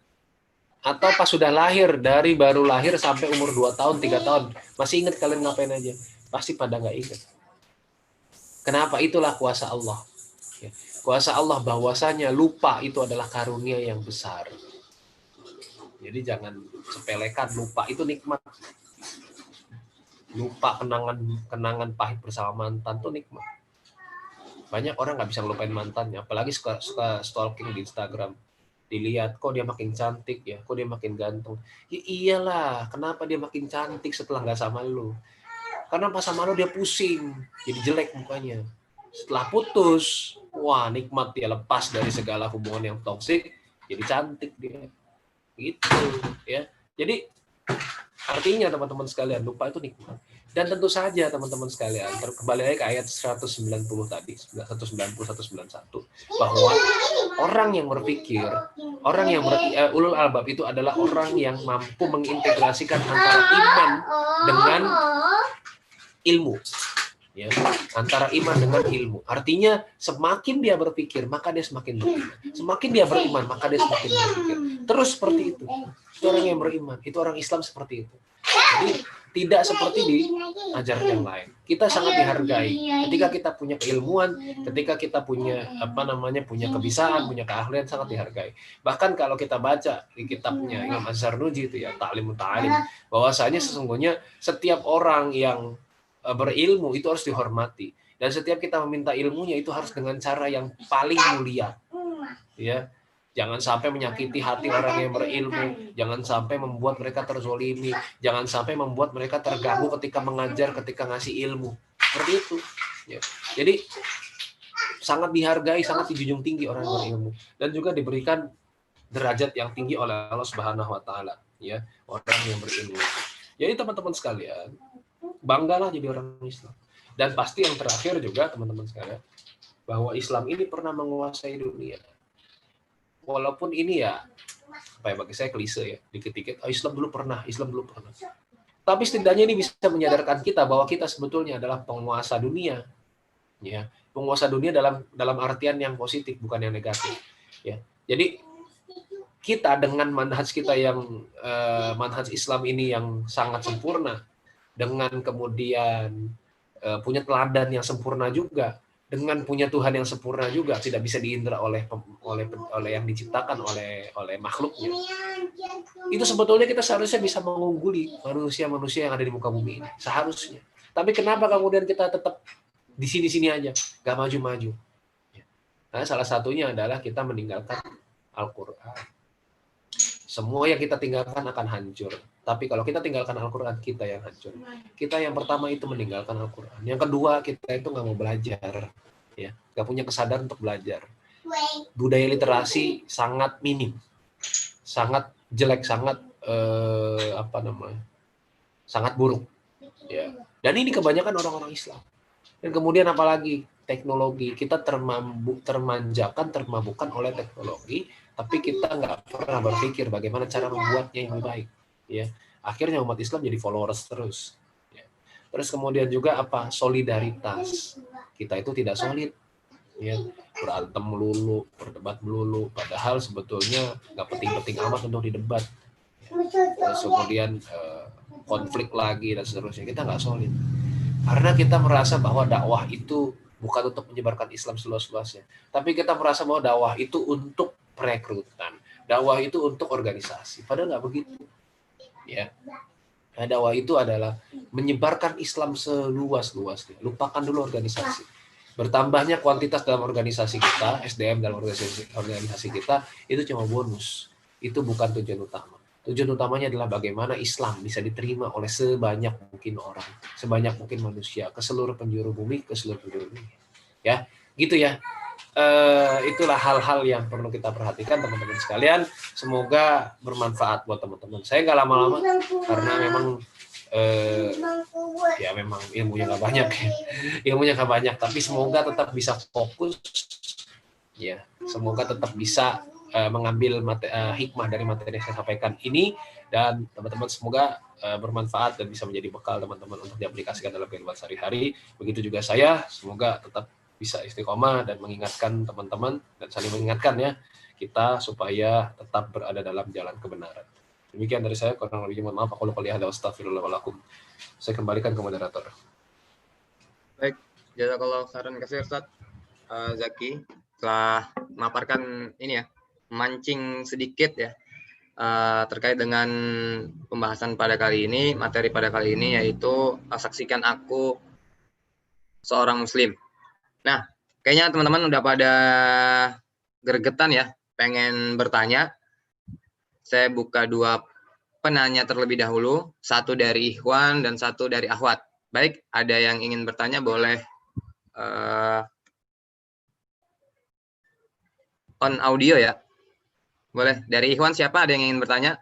Atau pas sudah lahir, dari baru lahir sampai umur 2 tahun, 3 tahun, masih ingat kalian ngapain aja? Pasti pada nggak ingat. Kenapa? Itulah kuasa Allah. Kuasa Allah bahwasanya lupa itu adalah karunia yang besar. Jadi jangan sepelekan, lupa itu nikmat. Lupa kenangan pahit bersama mantan itu nikmat. Banyak orang nggak bisa ngelupain mantannya, apalagi suka stalking di Instagram. Dilihat, kok dia makin cantik ya, kok dia makin ganteng. Ya iyalah, kenapa dia makin cantik setelah nggak sama lu? Karena pas sama lu dia pusing, jadi jelek mukanya. Setelah putus, wah nikmat dia, lepas dari segala hubungan yang toksik, jadi cantik dia. Gitu ya. Jadi artinya teman-teman sekalian, lupa itu nikmat. Dan tentu saja teman-teman sekalian, kembali lagi ke ayat 190 tadi, 190-191, bahwa orang yang berpikir, ulul albab itu adalah orang yang mampu mengintegrasikan antara iman dengan ilmu. Ya, antara iman dengan ilmu. Artinya semakin dia berpikir, maka dia semakin beriman. Semakin dia beriman, maka dia semakin berpikir. Terus seperti itu. Itu orang yang beriman, itu orang Islam seperti itu. Jadi tidak seperti di ajaran yang lain. Kita sangat dihargai ketika kita punya keilmuan, ketika kita punya punya kebisaan, punya keahlian, sangat dihargai. Bahkan kalau kita baca di kitabnya Imam Az-Zarnuji itu ya, Ta'limut Ta'alim, bahwasanya sesungguhnya setiap orang yang berilmu itu harus dihormati, dan setiap kita meminta ilmunya itu harus dengan cara yang paling mulia. Ya, jangan sampai menyakiti hati orang yang berilmu, jangan sampai membuat mereka terzolimi, jangan sampai membuat mereka terganggu ketika mengajar, ketika ngasih ilmu. Seperti itu. Ya. Jadi sangat dihargai, sangat dijunjung tinggi orang yang berilmu, dan juga diberikan derajat yang tinggi oleh Allah Subhanahu Wa Taala. Ya, orang yang berilmu. Jadi teman-teman sekalian, banggalah jadi orang Islam. Dan pasti yang terakhir juga teman-teman sekalian, bahwa Islam ini pernah menguasai dunia. Walaupun ini ya, bagi saya klise ya, dikit-dikit, Islam dulu pernah. Tapi setidaknya ini bisa menyadarkan kita bahwa kita sebetulnya adalah penguasa dunia. Ya, penguasa dunia dalam artian yang positif, bukan yang negatif. Ya. Jadi kita dengan manhaj kita yang manhaj Islam ini yang sangat sempurna, dengan kemudian punya teladan yang sempurna juga, dengan punya Tuhan yang sempurna juga, tidak bisa diindra oleh yang diciptakan oleh makhluknya. Itu sebetulnya kita seharusnya bisa mengungguli manusia-manusia yang ada di muka bumi ini, seharusnya. Tapi kenapa kemudian kita tetap di sini-sini aja, nggak maju-maju? Nah, salah satunya adalah kita meninggalkan Al-Quran. Semua yang kita tinggalkan akan hancur. Tapi kalau kita tinggalkan Al-Quran, kita yang hancur. Kita yang pertama itu meninggalkan Al-Quran. Yang kedua, kita itu nggak mau belajar. Ya, nggak punya kesadaran untuk belajar. Budaya literasi sangat minim. Sangat jelek, sangat sangat buruk. Ya. Dan ini kebanyakan orang-orang Islam. Dan kemudian apalagi teknologi, kita termabukkan oleh teknologi, tapi kita nggak pernah berpikir bagaimana cara membuatnya yang lebih baik. Ya, akhirnya umat Islam jadi followers terus. Ya. Terus kemudian juga solidaritas, kita itu tidak solid. Ya, berantem melulu, berdebat melulu, padahal sebetulnya nggak penting-penting amat untuk didebat. Ya. Terus kemudian konflik lagi dan seterusnya, kita nggak solid. Karena kita merasa bahwa dakwah itu bukan untuk menyebarkan Islam seluas-luasnya, tapi kita merasa bahwa dakwah itu untuk perekrutan, dakwah itu untuk organisasi. Padahal nggak begitu. Ya, nah, dakwah itu adalah menyebarkan Islam seluas-luasnya. Lupakan dulu organisasi. Bertambahnya kuantitas dalam organisasi kita, SDM dalam organisasi kita, itu cuma bonus. Itu bukan tujuan utama. Tujuan utamanya adalah bagaimana Islam bisa diterima oleh sebanyak mungkin orang, sebanyak mungkin manusia, ke seluruh penjuru bumi, ke seluruh penjuru bumi. Ya, gitu ya. Itulah hal-hal yang perlu kita perhatikan, teman-teman sekalian. Semoga bermanfaat buat teman-teman. Saya nggak lama-lama karena memang ya memang ilmunya nggak banyak, ilmunya nggak banyak. Tapi semoga tetap bisa fokus. Ya, semoga tetap bisa mengambil hikmah dari materi yang saya sampaikan ini, dan teman-teman semoga bermanfaat dan bisa menjadi bekal teman-teman untuk diaplikasikan dalam kehidupan sehari-hari. Begitu juga saya, semoga tetap bisa istiqomah dan mengingatkan teman-teman dan saling mengingatkan ya kita supaya tetap berada dalam jalan kebenaran. Demikian dari saya, kurang lebihnya mohon maaf. Aku lupa lihat, astagfirullahaladzim. Saya kembalikan ke moderator. Baik, jazakallahu khairan kasih Ustaz Zaki telah memaparkan ini ya, mancing sedikit ya terkait dengan pembahasan pada kali ini, materi pada kali ini yaitu saksikan aku seorang muslim. Nah, kayaknya teman-teman udah pada gregetan ya, pengen bertanya. Saya buka dua penanya terlebih dahulu, satu dari Ikhwan dan satu dari Akhwat. Baik, ada yang ingin bertanya boleh on audio ya. Boleh, dari Ikhwan siapa ada yang ingin bertanya?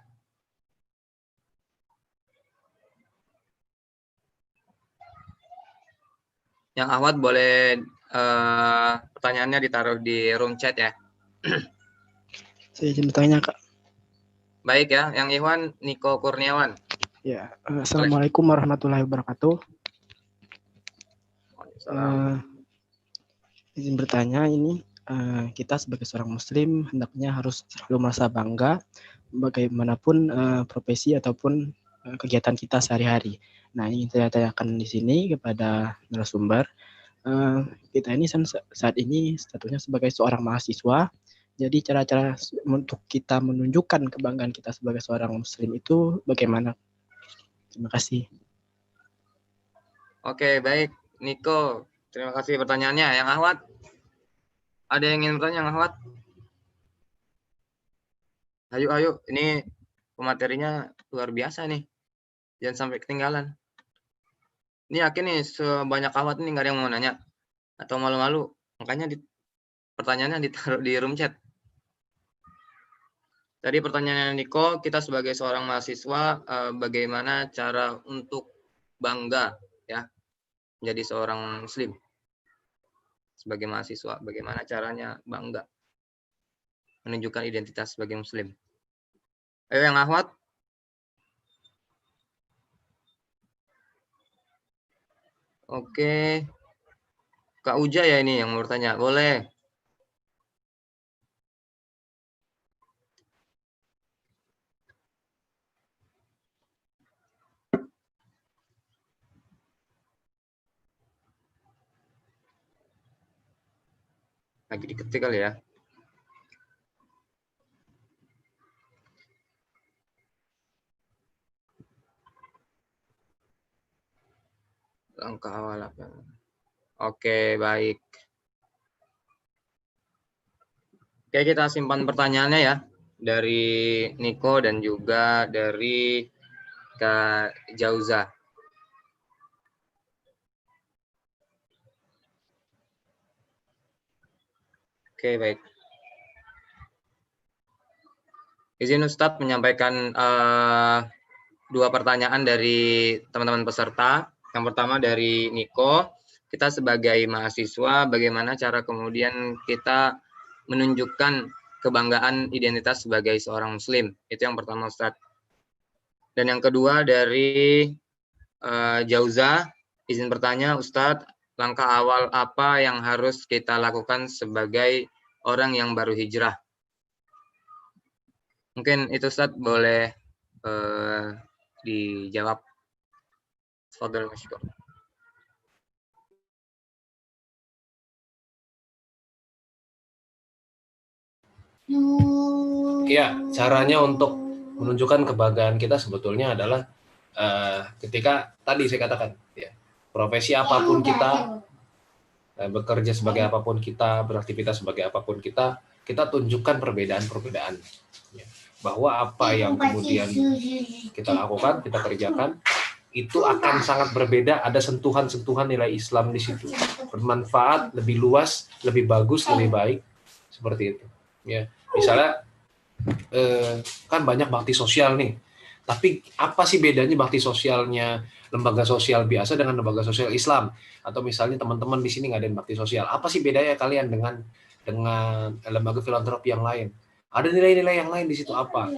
Yang Ahwat boleh pertanyaannya ditaruh di room chat ya. Saya izin bertanya, Kak. Baik ya, yang Ikhwan Niko Kurniawan. Ya, Assalamualaikum warahmatullahi wabarakatuh. Izin bertanya ini, kita sebagai seorang muslim hendaknya harus selalu merasa bangga bagaimanapun profesi ataupun kegiatan kita sehari-hari. Nah, ini saya tanyakan di sini kepada narasumber. Kita ini saat ini statusnya sebagai seorang mahasiswa. Jadi cara-cara untuk kita menunjukkan kebanggaan kita sebagai seorang muslim itu bagaimana? Terima kasih. Oke, baik. Niko, terima kasih pertanyaannya. Yang Ahwat, ada yang ingin bertanya, yang Ahwat? Ayo, ini pematerinya luar biasa nih. Jangan sampai ketinggalan. Ini yakin nih, sebanyak Ahwat ini nggak ada yang mau nanya. Atau malu-malu. Makanya pertanyaannya ditaruh di room chat. Tadi pertanyaan Niko, kita sebagai seorang mahasiswa, bagaimana cara untuk bangga ya menjadi seorang muslim? Sebagai mahasiswa, bagaimana caranya bangga menunjukkan identitas sebagai muslim? Ayo yang Ahwat. Oke. Kak Uja ya ini yang mau bertanya. Boleh. Lagi diketik kali ya. Langkah awal apa? Oke, baik. Oke, kita simpan pertanyaannya ya. Dari Niko dan juga dari Kak Jauza. Oke, baik. Izin Ustadz menyampaikan dua pertanyaan dari teman-teman peserta. Yang pertama dari Niko, kita sebagai mahasiswa, bagaimana cara kemudian kita menunjukkan kebanggaan identitas sebagai seorang Muslim? Itu yang pertama, Ustadz. Dan yang kedua dari Jauza, izin bertanya, Ustadz, langkah awal apa yang harus kita lakukan sebagai orang yang baru hijrah? Mungkin itu Ustadz boleh dijawab. Fadhil masykur. Ya, caranya untuk menunjukkan kebanggaan kita sebetulnya adalah ketika tadi saya katakan, ya, profesi apapun kita, bekerja sebagai apapun kita, beraktivitas sebagai apapun kita tunjukkan perbedaan-perbedaan. Ya. Bahwa apa yang kemudian kita lakukan, kita kerjakan, itu akan sangat berbeda, ada sentuhan-sentuhan nilai Islam di situ. Bermanfaat, lebih luas, lebih bagus, lebih baik, seperti itu. Ya, misalnya kan banyak bakti sosial nih. Tapi apa sih bedanya bakti sosialnya lembaga sosial biasa dengan lembaga sosial Islam? Atau misalnya teman-teman di sini ngadain bakti sosial, apa sih bedanya kalian dengan lembaga filantropi yang lain? Ada nilai-nilai yang lain di situ apa?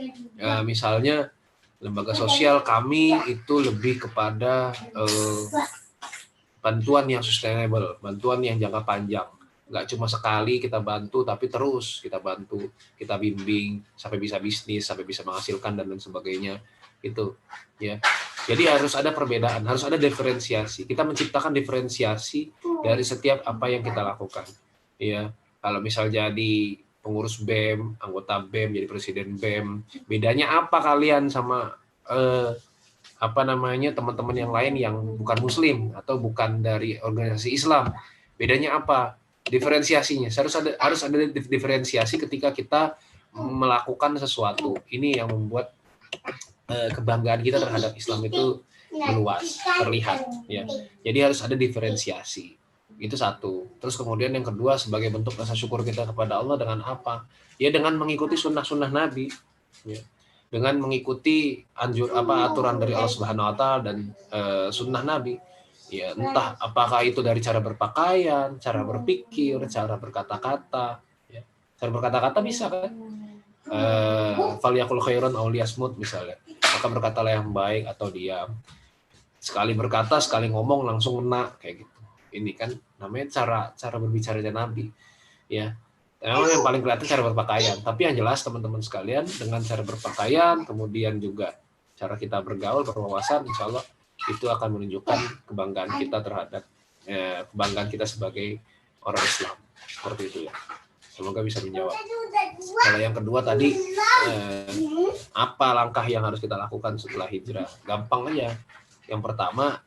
Misalnya lembaga sosial kami itu lebih kepada bantuan yang sustainable, bantuan yang jangka panjang. Nggak cuma sekali kita bantu, tapi terus kita bantu, kita bimbing sampai bisa bisnis, sampai bisa menghasilkan dan lain sebagainya. Itu, ya. Jadi harus ada perbedaan, harus ada diferensiasi. Kita menciptakan diferensiasi dari setiap apa yang kita lakukan. Ya, kalau misal jadi pengurus BEM, anggota BEM, jadi presiden BEM, bedanya apa kalian sama teman-teman yang lain yang bukan Muslim atau bukan dari organisasi Islam? Bedanya apa? Diferensiasinya harus ada diferensiasi ketika kita melakukan sesuatu. Ini yang membuat kebanggaan kita terhadap Islam itu meluas, terlihat, ya. Jadi harus ada diferensiasi. Itu satu. Terus kemudian yang kedua, sebagai bentuk rasa syukur kita kepada Allah dengan apa? Ya dengan mengikuti sunnah-sunnah Nabi, ya. Dengan mengikuti aturan dari Allah Subhanahu Wa Taala dan sunnah Nabi. Ya, entah apakah itu dari cara berpakaian, cara berpikir, cara berkata-kata. Ya. Cara berkata-kata bisa kan? Falyakul khairan aw liyasmut misalnya. Maka berkatalah yang baik atau diam. Sekali berkata, sekali ngomong langsung kena kayak gitu. Ini kan namanya cara berbicaranya Nabi. Ya. Memang yang paling kelihatan cara berpakaian. Tapi yang jelas teman-teman sekalian, dengan cara berpakaian, kemudian juga cara kita bergaul, berwawasan, insya Allah itu akan menunjukkan kebanggaan kita terhadap kebanggaan kita sebagai orang Islam. Seperti itu ya. Semoga bisa menjawab. Kalau yang kedua tadi, apa langkah yang harus kita lakukan setelah hijrah? Gampang aja. Yang pertama,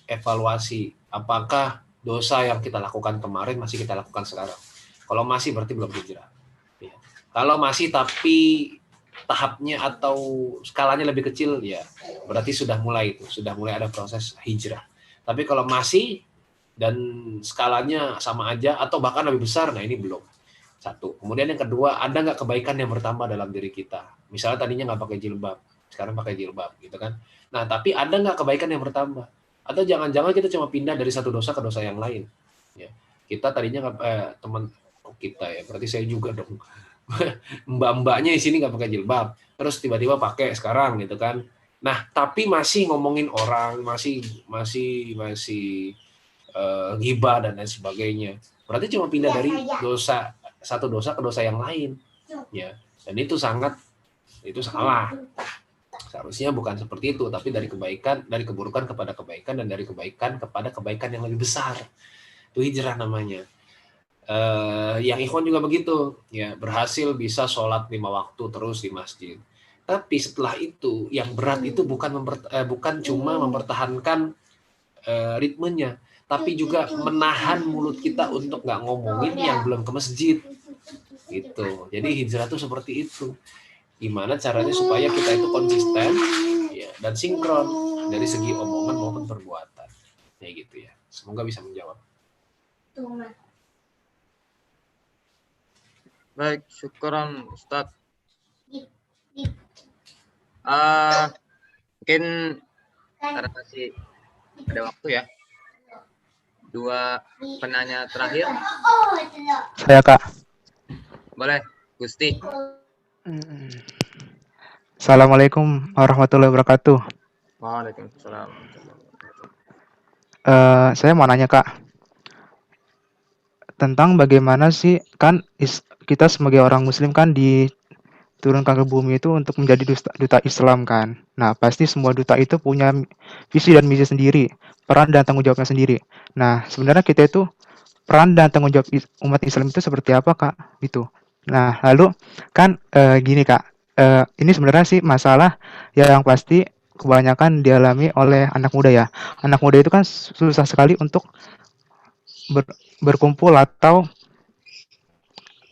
evaluasi. Apakah dosa yang kita lakukan kemarin masih kita lakukan sekarang? Kalau masih berarti belum hijrah. Ya. Kalau masih tapi tahapnya atau skalanya lebih kecil, ya berarti sudah mulai ada proses hijrah. Tapi kalau masih dan skalanya sama aja atau bahkan lebih besar, nah ini belum. Satu. Kemudian yang kedua, ada nggak kebaikan yang bertambah dalam diri kita? Misalnya tadinya nggak pakai jilbab, sekarang pakai jilbab, gitu kan? Nah, tapi ada nggak kebaikan yang bertambah? Atau jangan-jangan kita cuma pindah dari satu dosa ke dosa yang lain? Ya. Kita tadinya teman kita ya, berarti saya juga dong. Mbak-mbaknya di sini nggak pakai jilbab, terus tiba-tiba pakai sekarang, gitu kan? Nah, tapi masih ngomongin orang, masih ghibah dan lain sebagainya. Berarti cuma pindah dari satu dosa ke dosa yang lain, ya. Dan itu salah. Seharusnya bukan seperti itu, tapi dari keburukan kepada kebaikan dan dari kebaikan kepada kebaikan yang lebih besar. Itu hijrah namanya. Yang ikhwan juga begitu, ya, berhasil bisa sholat 5 waktu terus di masjid. Tapi setelah itu yang berat itu bukan cuma mempertahankan ritmenya, tapi juga menahan mulut kita untuk nggak ngomongin yang belum ke masjid gitu. Jadi hijrah tuh seperti itu. Gimana caranya supaya kita itu konsisten ya, dan sinkron dari segi omongan maupun perbuatan. Kayak gitu ya. Semoga bisa menjawab. Baik, syukuran Ustadz. Mungkin karena masih ada waktu ya. 2 penanya terakhir. Saya, Kak. Boleh, Gusti. Assalamualaikum warahmatullahi wabarakatuh. Waalaikumsalam. Saya mau nanya, Kak, tentang bagaimana sih kan kita sebagai orang Muslim kan diturunkan ke bumi itu untuk menjadi duta Islam kan. Nah, pasti semua duta itu punya visi dan misi sendiri, peran dan tanggung jawabnya sendiri. Nah, sebenarnya kita itu peran dan tanggung jawab umat Islam itu seperti apa, Kak? Gitu. Nah, lalu kan gini, Kak, ini sebenarnya sih masalah yang pasti kebanyakan dialami oleh anak muda ya. Anak muda itu kan susah sekali untuk berkumpul atau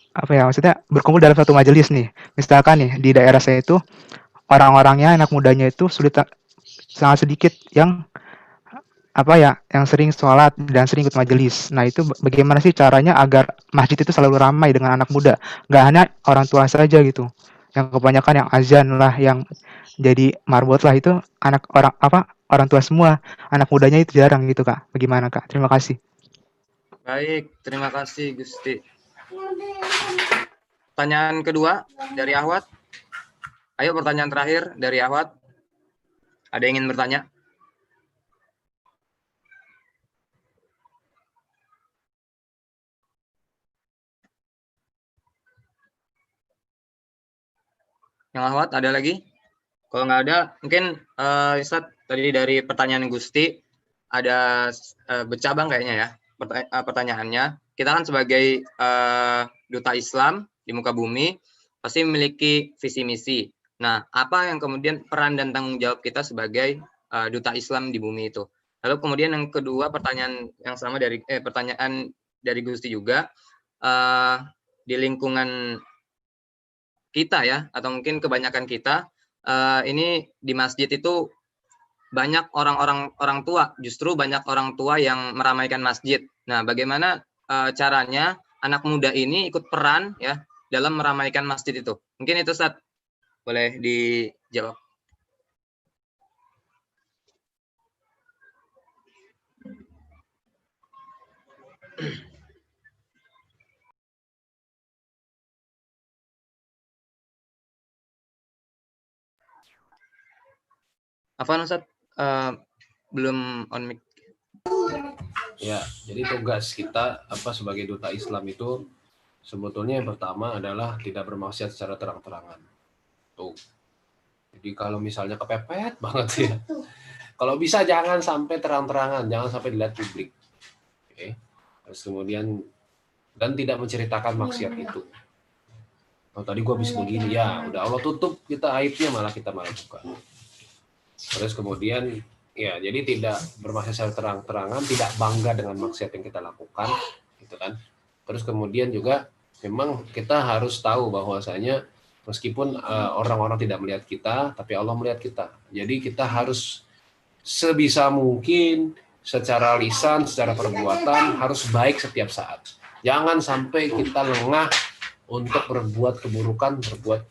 apa ya, maksudnya berkumpul dalam satu majelis nih. Misalkan nih di daerah saya itu orang-orangnya, anak mudanya itu sangat sedikit yang apa ya, yang sering sholat dan sering ikut majelis. Nah, itu bagaimana sih caranya agar masjid itu selalu ramai dengan anak muda? Nggak hanya orang tua saja gitu. Yang kebanyakan yang azan lah, yang jadi marbot lah, itu orang tua semua. Anak mudanya itu jarang gitu, Kak. Bagaimana, Kak? Terima kasih. Baik, terima kasih Gusti. Pertanyaan kedua dari Ahwat. Ayo, pertanyaan terakhir dari Ahwat. Ada yang ingin bertanya? Yang Ahwat ada lagi? Kalau nggak ada, mungkin Ustadz, tadi dari pertanyaan Gusti ada bercabang kayaknya ya pertanyaannya. Kita kan sebagai duta Islam di muka bumi pasti memiliki visi misi. Nah, apa yang kemudian peran dan tanggung jawab kita sebagai duta Islam di bumi itu? Lalu kemudian yang kedua, pertanyaan yang sama dari pertanyaan dari Gusti juga, di lingkungan kita ya, atau mungkin kebanyakan kita ini di masjid itu banyak orang tua, justru banyak orang tua yang meramaikan masjid. Nah, bagaimana caranya anak muda ini ikut peran ya dalam meramaikan masjid itu? Mungkin itu, Ustadz, boleh dijawab. Afwan, Ustadz, belum on mic. Ya, jadi tugas kita sebagai duta Islam itu sebetulnya yang pertama adalah tidak bermaksiat secara terang-terangan. Tuh. Jadi kalau misalnya kepepet banget ya, kalau bisa jangan sampai terang-terangan, jangan sampai dilihat publik. Oke. Terus kemudian dan tidak menceritakan maksiat itu. Oh, tadi gua habis begini ya, udah Allah tutup kita aibnya, malah kita buka. Terus kemudian ya, jadi tidak bermaksiat secara terang-terangan, tidak bangga dengan maksiat yang kita lakukan, gitu kan. Terus kemudian juga memang kita harus tahu bahwasanya meskipun orang-orang tidak melihat kita, tapi Allah melihat kita. Jadi kita harus sebisa mungkin secara lisan, secara perbuatan harus baik setiap saat. Jangan sampai kita lengah untuk berbuat keburukan, berbuat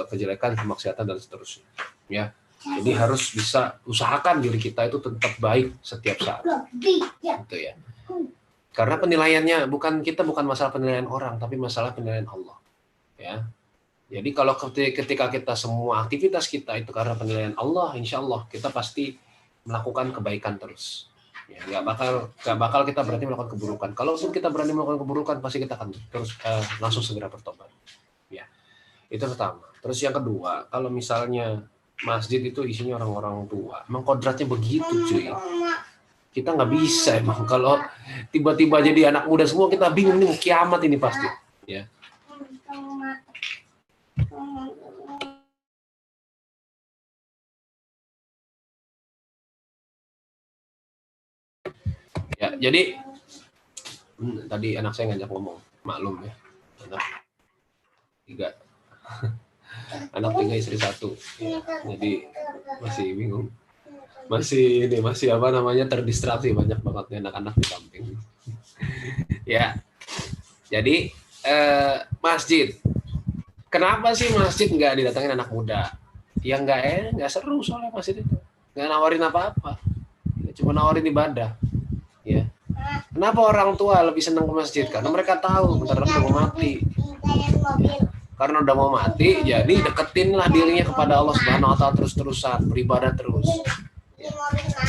kejelekan, kemaksiatan dan seterusnya. Ya. Jadi harus bisa usahakan diri kita itu tetap baik setiap saat. Gitu ya. Karena penilaiannya bukan masalah penilaian orang, tapi masalah penilaian Allah. Ya. Jadi kalau ketika kita semua aktivitas kita itu karena penilaian Allah, insya Allah kita pasti melakukan kebaikan terus. Ya, nggak bakal kita berani melakukan keburukan. Kalaupun kita berani melakukan keburukan, pasti kita akan terus langsung segera bertobat. Ya, itu pertama. Terus yang kedua, kalau misalnya masjid itu isinya orang-orang tua, emang kodratnya begitu cuy. Kita nggak bisa emang kalau tiba-tiba jadi anak muda semua, kita bingung nih, mau kiamat ini pasti. Ya. Ya, jadi tadi anak saya ngajak ngomong, maklum ya. Anak 3. Anak 3 istri 1. Ya, jadi masih bingung. Masih apa namanya, terdistraksi banyak banget nih anak-anak di samping. Ya. Jadi masjid. Kenapa sih masjid nggak didatangin anak muda? Ya nggak seru soalnya masjid itu. Nggak nawarin apa-apa. Cuma nawarin ibadah. Ya. Kenapa orang tua lebih senang ke masjid? Karena mereka tahu bentar lagi mau mati. Karena udah mau mati, jadi deketinlah dirinya kepada Allah Subhanahu wa taala terus-terusan, beribadah terus.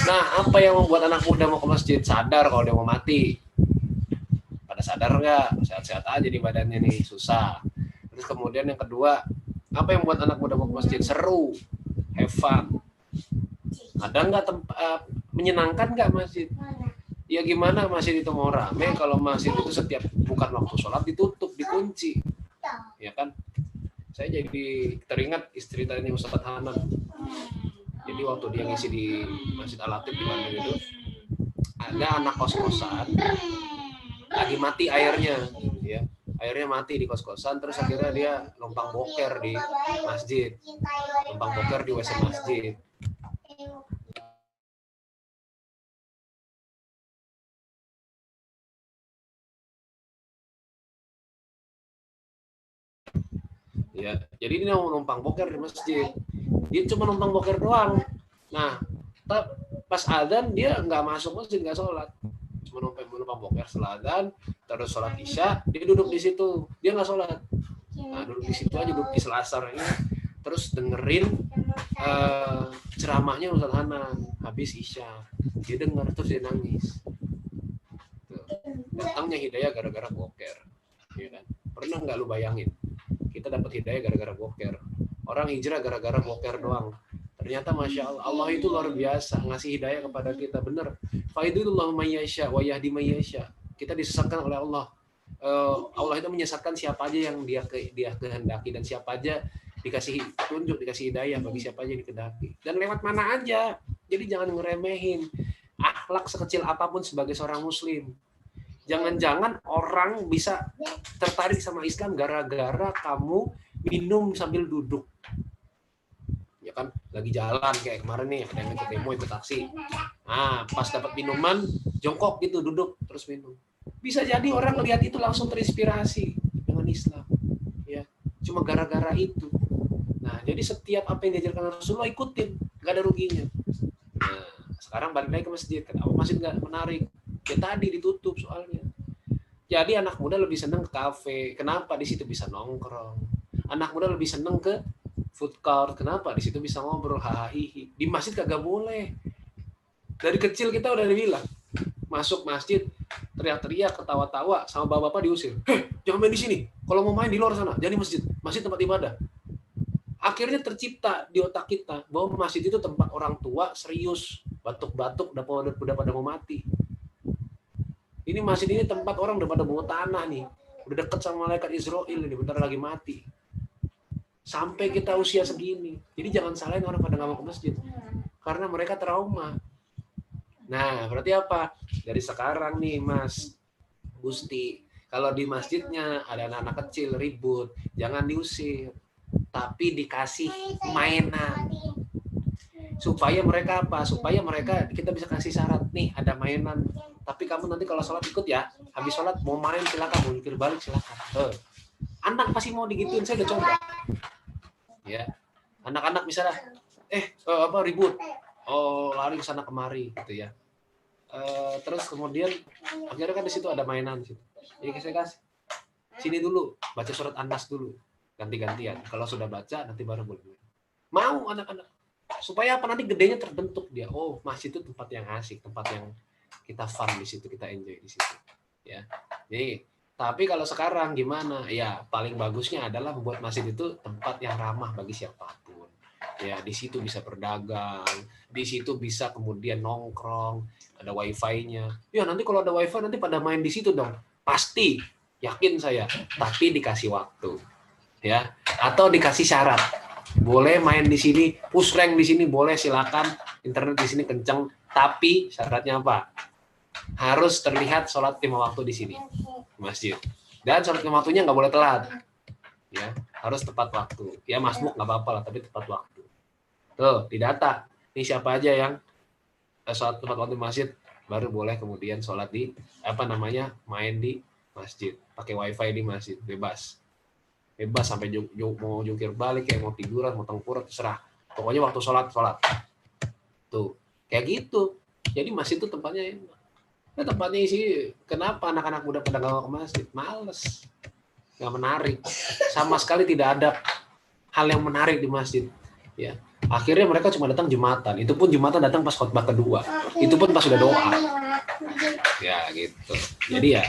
Nah, apa yang membuat anak muda mau ke masjid? Sadar kalau dia mau mati. Pada sadar nggak? Sehat-sehat aja di badannya nih, susah. Terus kemudian yang kedua, apa yang membuat anak muda mau ke masjid? Seru, have fun. Ada nggak menyenangkan nggak masjid? Ya gimana masjid itu mau rame kalau masjid itu setiap bukan waktu sholat ditutup, dikunci. Ya kan? Saya jadi teringat istri tadi Ustadz Hanan. Jadi waktu dia ngisi di Masjid Al-Latif di Bandung itu, ada anak kos-kosan lagi mati airnya, ya. Airnya mati di kos-kosan, terus akhirnya dia numpang boker di masjid, numpang boker di WC masjid. Ya, jadi dia mau numpang boker di masjid. Dia cuma numpang boker doang. Nah, pas adzan dia nggak masuk masjid, nggak sholat. Cuma numpang boker setelah adzan, terus sholat isya, dia duduk di situ. Dia nggak sholat. Nah, duduk di situ aja, duduk di selasar ini. Terus dengerin ceramahnya Ustadz Hanan habis isya. Dia denger, terus dia nangis. Tuh. Datangnya hidayah gara-gara boker. Ya kan? Pernah nggak lu bayangin? Kita dapat hidayah gara-gara boker. Orang hijrah gara-gara boker doang. Ternyata Masya Allah, Allah itu luar biasa ngasih hidayah kepada kita. Benar. Faidullah mayyasha wa yahdi mayyasha. Kita disesatkan oleh Allah. Allah itu menyesatkan siapa aja yang dia kehendaki, dan siapa aja dikasih tunjuk, dikasih hidayah bagi siapa aja yang dikehendaki. Dan lewat mana aja. Jadi jangan ngeremehin akhlak sekecil apapun sebagai seorang muslim. Jangan-jangan orang bisa tertarik sama Islam gara-gara kamu minum sambil duduk. Ya kan, lagi jalan kayak kemarin nih, ada yang ketemu itu taksi. Nah, pas dapat minuman, jongkok gitu, duduk terus minum. Bisa jadi orang ngelihat itu langsung terinspirasi dengan Islam. Ya, cuma gara-gara itu. Nah, jadi setiap apa yang diajarkan Rasulullah ikutin, nggak ada ruginya. Nah, sekarang balik lagi ke masjid. Kenapa masjid nggak menarik? Ya tadi ditutup soalnya. Jadi anak muda lebih seneng ke kafe. Kenapa? Di situ bisa nongkrong. Anak muda lebih seneng ke food court. Kenapa? Di situ bisa ngobrol, hahaha. Di masjid kagak boleh. Dari kecil kita udah dibilang, masuk masjid teriak-teriak, ketawa-tawa, sama bapak-bapak diusir. Jangan main di sini. Kalau mau main di luar sana, jangan di masjid. Masjid tempat ibadah. Akhirnya tercipta di otak kita bahwa masjid itu tempat orang tua serius, batuk-batuk udah pada mau mati. Ini masjid ini tempat orang udah pada mau tanah nih, udah deket sama malaikat Israel ini, bentar lagi mati. Sampai kita usia segini, jadi jangan salahin orang pada nggak mau ke masjid, karena mereka trauma. Nah, berarti apa? Dari sekarang nih, Mas Gusti, kalau di masjidnya ada anak-anak kecil ribut, jangan diusir, tapi dikasih mainan. Supaya mereka apa? Supaya mereka kita bisa kasih syarat nih, ada mainan. Tapi kamu nanti kalau sholat ikut ya. Habis sholat mau main silakan, mau mikir balik silakan. Anak pasti mau digituin, saya udah coba. Ya, anak-anak misalnya, ribut, lari ke sana kemari, gitu ya. Terus kemudian akhirnya kan di situ ada mainan situ. Jadi saya kasih sini dulu, baca surat An-Nas dulu, ganti-gantian. Kalau sudah baca nanti baru boleh. Mau anak-anak. Supaya apa, nanti gedenya terbentuk dia. Oh, masjid itu tempat yang asik, tempat yang kita fun di situ, kita enjoy di situ. Ya. Jadi, tapi kalau sekarang gimana? Ya, paling bagusnya adalah membuat masjid itu tempat yang ramah bagi siapapun. Ya, di situ bisa berdagang, di situ bisa kemudian nongkrong, ada wifi-nya. Ya, nanti kalau ada wifi nanti pada main di situ dong. Pasti, yakin saya. Tapi dikasih waktu. Ya, atau dikasih syarat. Boleh main di sini, push rank di sini boleh, silakan. Internet di sini kenceng, tapi syaratnya apa? harus terlihat sholat 5 waktu di sini di masjid. Dan sholat 5 waktunya nggak boleh telat. Ya, harus tepat waktu. Ya masbuk nggak apa-apa lah, tapi tepat waktu. Tuh, didata. Ini siapa aja yang sholat tepat waktu di masjid, baru boleh kemudian sholat di main di masjid, pakai wifi di masjid, bebas sampai mau jungkir balik, kayak mau tiduran, mau tengkurap, terserah. Pokoknya waktu sholat tuh kayak gitu. Jadi masjid itu tempatnya sih. Kenapa anak-anak muda pada nggak ke masjid? Males, nggak menarik, sama sekali tidak ada hal yang menarik di masjid. Ya, akhirnya mereka cuma datang Jumatan. Itu pun Jumatan datang pas khotbah kedua. Itu pun pas sudah doa. Ya gitu. Jadi ya,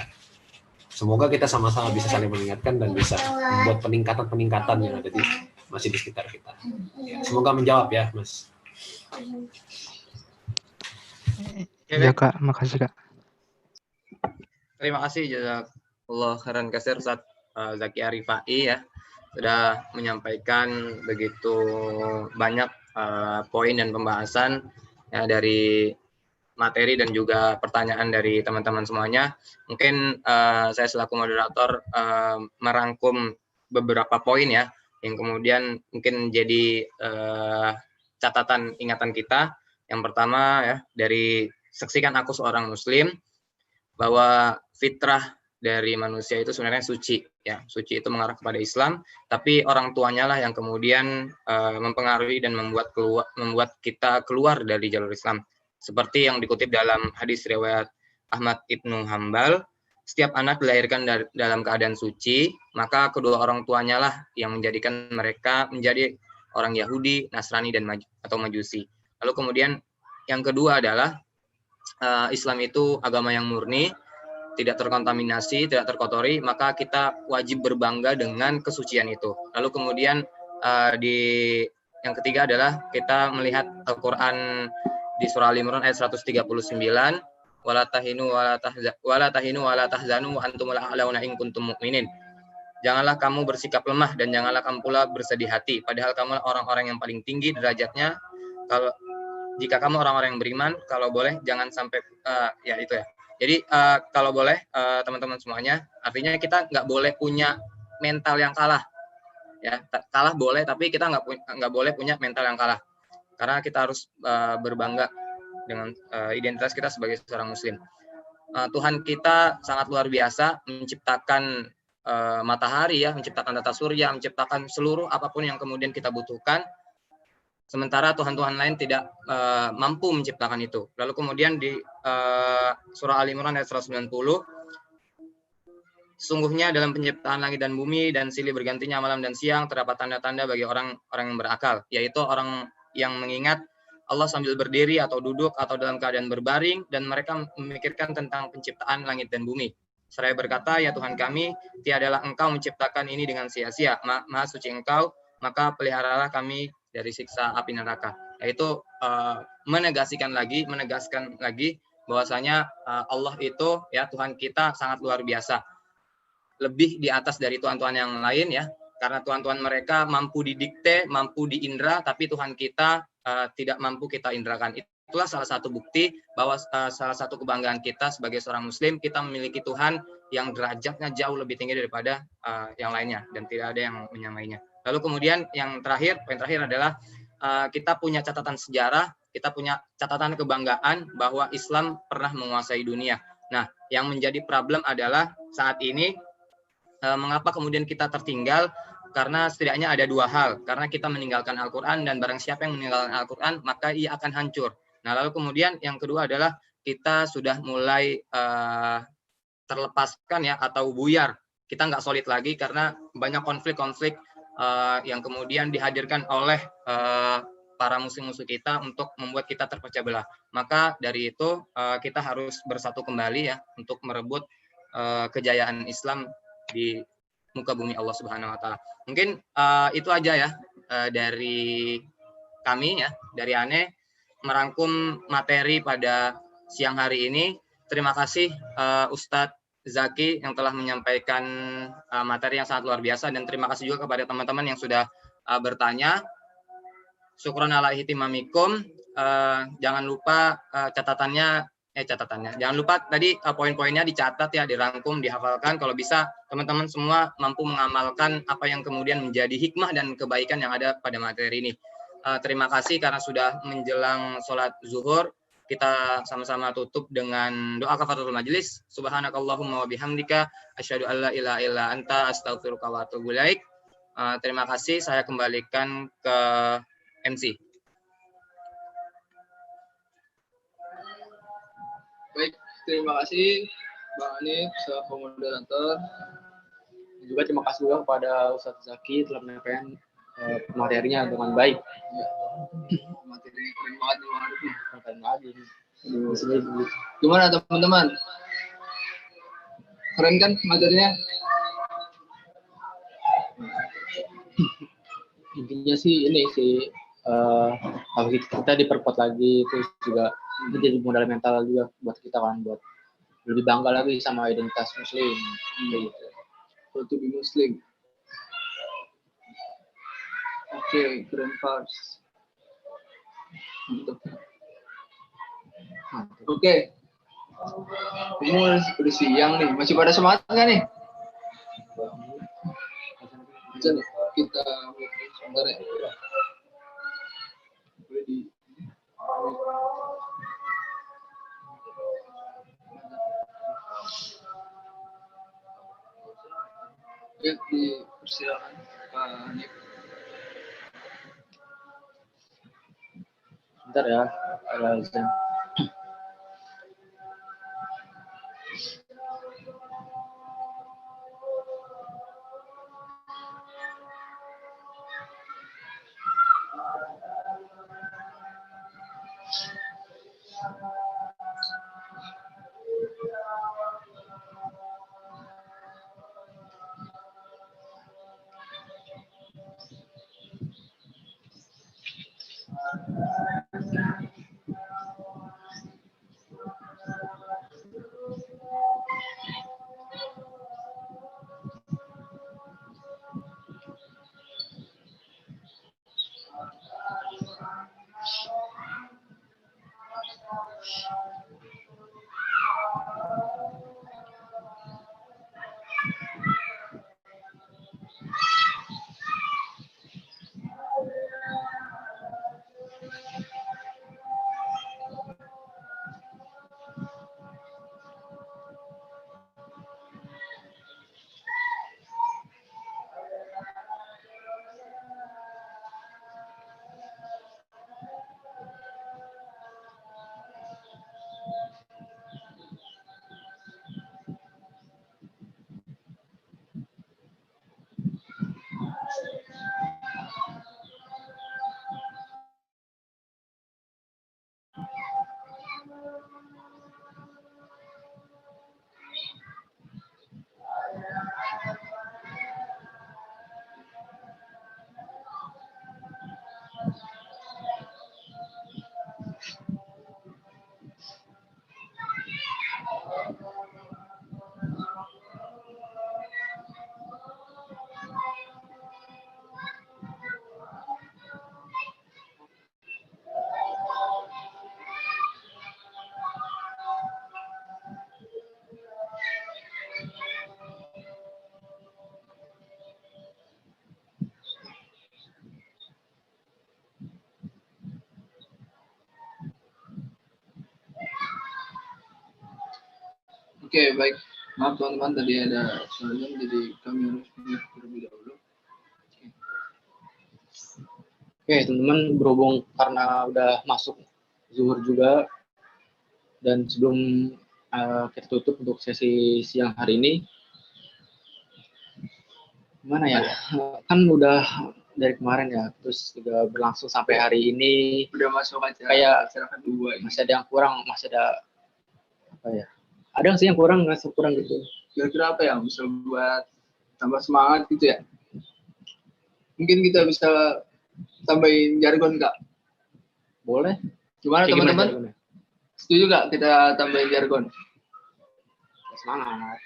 semoga kita sama-sama bisa saling mengingatkan dan bisa membuat peningkatan yang ada di masjid di sekitar kita. Ya, semoga menjawab ya, Mas. Ya Kak, makasih Kak. Terima kasih jazakallah khairan katsir Ustaz Zaki Arifai ya, sudah menyampaikan begitu banyak poin dan pembahasan ya, dari materi dan juga pertanyaan dari teman-teman semuanya. Mungkin saya selaku moderator merangkum beberapa poin ya, yang kemudian mungkin jadi catatan ingatan kita. Yang pertama ya, dari saksikan aku seorang muslim, bahwa fitrah dari manusia itu sebenarnya suci ya. Suci itu mengarah kepada Islam, tapi orang tuanya lah yang kemudian mempengaruhi dan membuat kita keluar dari jalur Islam. Seperti yang dikutip dalam hadis riwayat Ahmad Ibnu Hambal, setiap anak dilahirkan dalam keadaan suci, maka kedua orang tuanya lah yang menjadikan mereka menjadi orang Yahudi, Nasrani, dan atau Majusi. Lalu kemudian yang kedua adalah Islam itu agama yang murni, tidak terkontaminasi, tidak terkotori, maka kita wajib berbangga dengan kesucian itu. Lalu kemudian yang ketiga adalah kita melihat Al-Quran di surah Al-Imran ayat 139, wala tahinu wala tahzanu wa antumul a'launa in kuntum mu'minin. Janganlah kamu bersikap lemah dan janganlah kamu pula bersedih hati, padahal kamu orang-orang yang paling tinggi derajatnya. Jika kamu orang-orang yang beriman, kalau boleh jangan sampai ya itu ya. Jadi kalau boleh teman-teman semuanya, artinya kita nggak boleh punya mental yang kalah. Ya, kalah boleh, tapi kita nggak boleh punya mental yang kalah. Karena kita harus berbangga dengan identitas kita sebagai seorang muslim. Tuhan kita sangat luar biasa, menciptakan matahari ya, menciptakan tata surya, menciptakan seluruh apapun yang kemudian kita butuhkan. Sementara Tuhan-Tuhan lain tidak mampu menciptakan itu. Lalu kemudian di surah Al-Imran ayat 190, sungguhnya dalam penciptaan langit dan bumi dan silih bergantinya malam dan siang terdapat tanda-tanda bagi orang-orang yang berakal, yaitu orang yang mengingat Allah sambil berdiri atau duduk atau dalam keadaan berbaring, dan mereka memikirkan tentang penciptaan langit dan bumi. Seraya berkata, ya Tuhan kami, tiadalah Engkau menciptakan ini dengan sia-sia, maha suci Engkau, maka peliharalah kami dari siksa api neraka. Yaitu menegaskan lagi bahwasanya Allah itu ya, Tuhan kita sangat luar biasa, lebih di atas dari Tuhan-Tuhan yang lain ya, karena Tuhan-Tuhan mereka mampu didikte, mampu diindra, tapi Tuhan kita tidak mampu kita indrakan. Itulah salah satu bukti bahwa salah satu kebanggaan kita sebagai seorang muslim, kita memiliki Tuhan yang derajatnya jauh lebih tinggi daripada yang lainnya, dan tidak ada yang menyamainya. Lalu kemudian yang terakhir, poin terakhir adalah kita punya catatan sejarah, kita punya catatan kebanggaan bahwa Islam pernah menguasai dunia. Nah, yang menjadi problem adalah saat ini mengapa kemudian kita tertinggal, karena setidaknya ada dua hal. Karena kita meninggalkan Al-Quran, dan barang siapa yang meninggalkan Al-Quran, maka ia akan hancur. Nah, lalu kemudian yang kedua adalah kita sudah mulai terlepaskan ya, atau buyar. Kita nggak solid lagi karena banyak konflik-konflik yang kemudian dihadirkan oleh para musuh-musuh kita untuk membuat kita terpecah belah. Maka dari itu kita harus bersatu kembali ya, untuk merebut kejayaan Islam di muka bumi Allah Subhanahu wa Ta'ala. Mungkin itu aja ya dari kami ya, dari ANE, merangkum materi pada siang hari ini. Terima kasih Ustadz Zaki yang telah menyampaikan materi yang sangat luar biasa, dan terima kasih juga kepada teman-teman yang sudah bertanya. Syukron ala ihtimamikum. Jangan lupa catatannya catatannya. Jangan lupa tadi poin-poinnya dicatat ya, dirangkum, dihafalkan. Kalau bisa teman-teman semua mampu mengamalkan apa yang kemudian menjadi hikmah dan kebaikan yang ada pada materi ini. Terima kasih karena sudah menjelang sholat zuhur. Kita sama-sama tutup dengan doa kafaratul majelis. Subhanakallahumma wa bihamdika asyhadu an la ilaha illa anta astaghfiruka wa atubu ilaik. Terima kasih, saya kembalikan ke MC. Baik, terima kasih Bang Hanif selaku moderator. Juga terima kasih juga kepada Ustadz Zaki telah menyampaikan materinya dengan baik. Ya, materinya keren banget nih Bang Hanif nih. Keren lagi. Gimana teman-teman? Keren kan materinya? Intinya sih ini sih kalau kita diperkuat lagi, terus juga itu jadi modal mental juga buat kita kan, buat lebih bangga lagi sama identitas muslim gitu. To be Muslim. Oke, keren pas. Mantap. Oke. Ini udah siang nih, masih pada semangat nggak nih? Kita sebentar ya. Boleh di ya, dipersilakan Pak Hanif. Bentar ya, ada azan. Oke, baik. Maaf teman-teman, tadi ada soalnya jadi kami harus mute terlebih dahulu. Oke, teman-teman, berhubung karena udah masuk zuhur juga, dan sebelum kita tutup untuk sesi siang hari ini, gimana ya? Kan udah dari kemarin ya, terus juga berlangsung sampai hari ini. Udah masuk acara Kayak kedua. masih ada yang kurang, masih ada apa ya? Ada sih yang kurang, ngerasa kurang gitu. Kira-kira apa yang bisa buat tambah semangat gitu ya? Mungkin kita bisa tambahin jargon nggak? Boleh. Gimana Kayak teman-teman? jargonnya? Setuju nggak kita tambahin jargon? Semangat.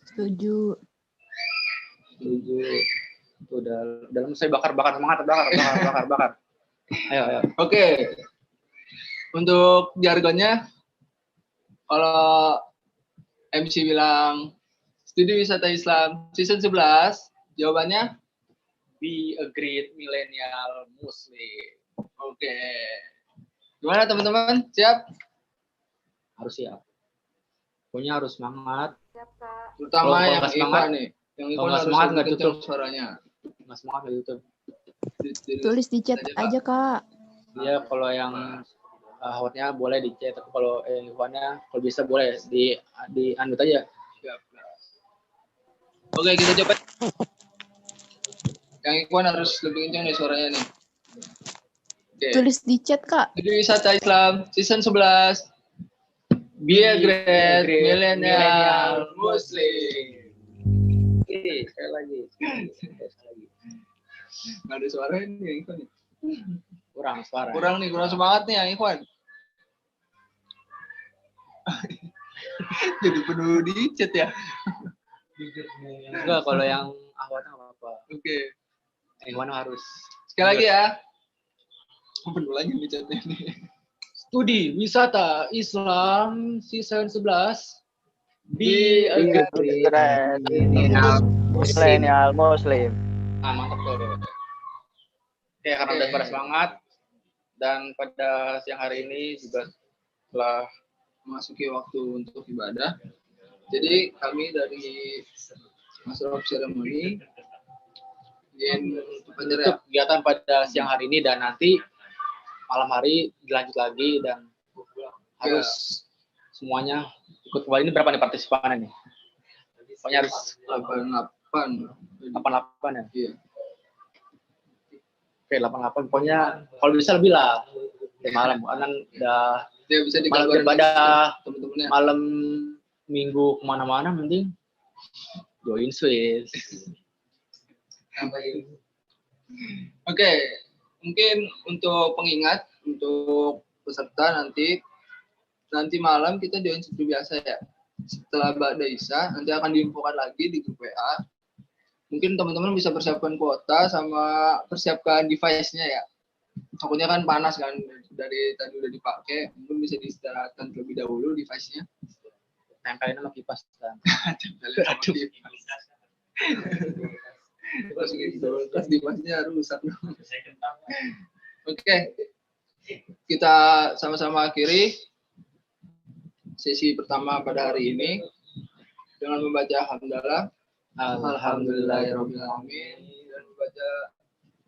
Setuju. Setuju. Itu udah dalam saya bakar semangat, bakar. Ayo. Oke. Untuk jargonnya, kalau MC bilang Studi Wisata Islam Season 11, jawabannya Be a great millennial Muslim. oke. Gimana teman-teman? Siap? Harus siap. Pokoknya harus semangat. Terutama Kalau yang nggak semangat, Ikhwan nih. Yang kalau Ikhwan nggak harus semangat, lebih nggak kencang tutup. suaranya. Nggak semangat kayak gitu. Tulis di chat aja, Kak. Iya, kalau yang hotnya boleh di chat, tapi kalau Ikhwannya kalau bisa boleh di unmute aja. Siap. Oke, kita coba. Yang Ikhwan harus lebih kencang nih suaranya nih. Oke. Tulis di chat, Kak. Studi Wisata Islam Season 11. Be a great millennial Muslim. Sekali lagi. Nggak ada suara nih yang Ikhwan nih. Kurang suara. Kurang semangat nih yang Ikhwan. Jadi penuh di chat ya. Enggak, kalau yang ahwatnya nggak apa-apa. Oke. Ikhwan harus. Sekali lagi ya. Penuh lagi di chatnya nih. Studi Wisata Islam Season 11. Be a great millennial Muslim. Nah, mantap tuh. Oke, karena udah pada semangat dan pada siang hari ini juga telah Memasuki waktu untuk ibadah. Jadi kami dari Master of Ceremony ingin menutup kegiatan pada siang hari ini dan nanti malam hari dilanjut lagi dan harus semuanya ikut kembali. Ini berapa nih partisipannya nih? Pokoknya harus 88. 88 ya? Iya. Oke, 88. Pokoknya kalau bisa lebih lah. Malam kan udah Ya, bisa malam dikabarin daripada teman-temannya. malam minggu kemana-mana mending join Swiss. Oke, mungkin untuk pengingat untuk peserta nanti malam kita join seperti biasa ya. Setelah Ba'da Isya nanti akan diinfokan lagi di grup WA. Mungkin teman-teman bisa persiapkan kuota sama persiapkan device-nya ya. Takutnya kan panas kan, dari tadi udah dipakai, mungkin bisa diistirahatkan terlebih dahulu device-nya. Tempelin sama kipas kan. Tempelin sama kipas. Terus gitu, terus device-nya rusak. Oke, kita sama-sama akhiri sesi pertama pada hari ini dengan membaca hamdalah, alhamdulillahirobbilalamin, dan membaca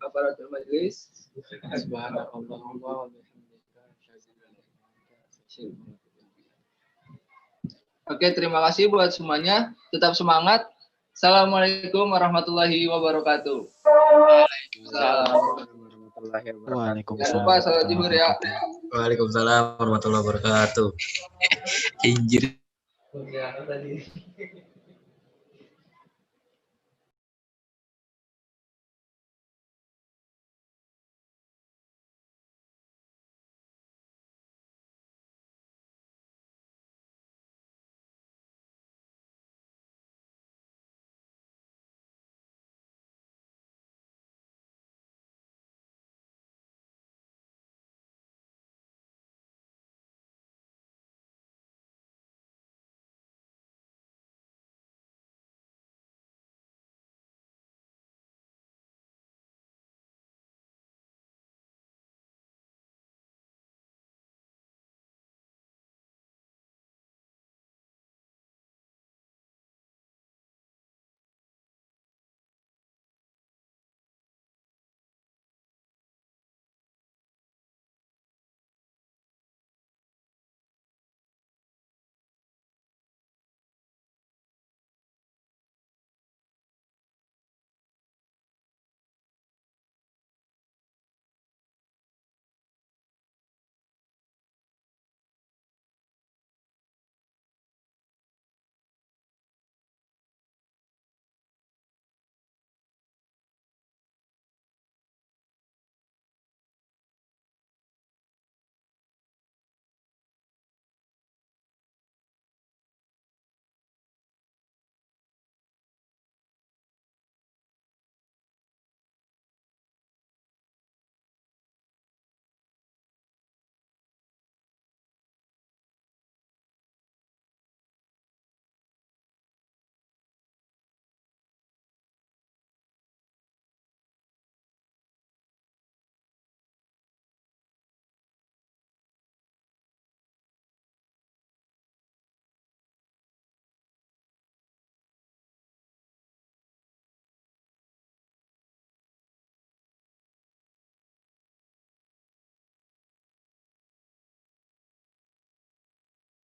kafaratul majelis. Oke, terima kasih buat semuanya. Tetap semangat. Assalamualaikum warahmatullahi wabarakatuh. Waalaikumsalam. Jangan lupa salat zuhur ya. Waalaikumsalam warahmatullahi wabarakatuh. Injir.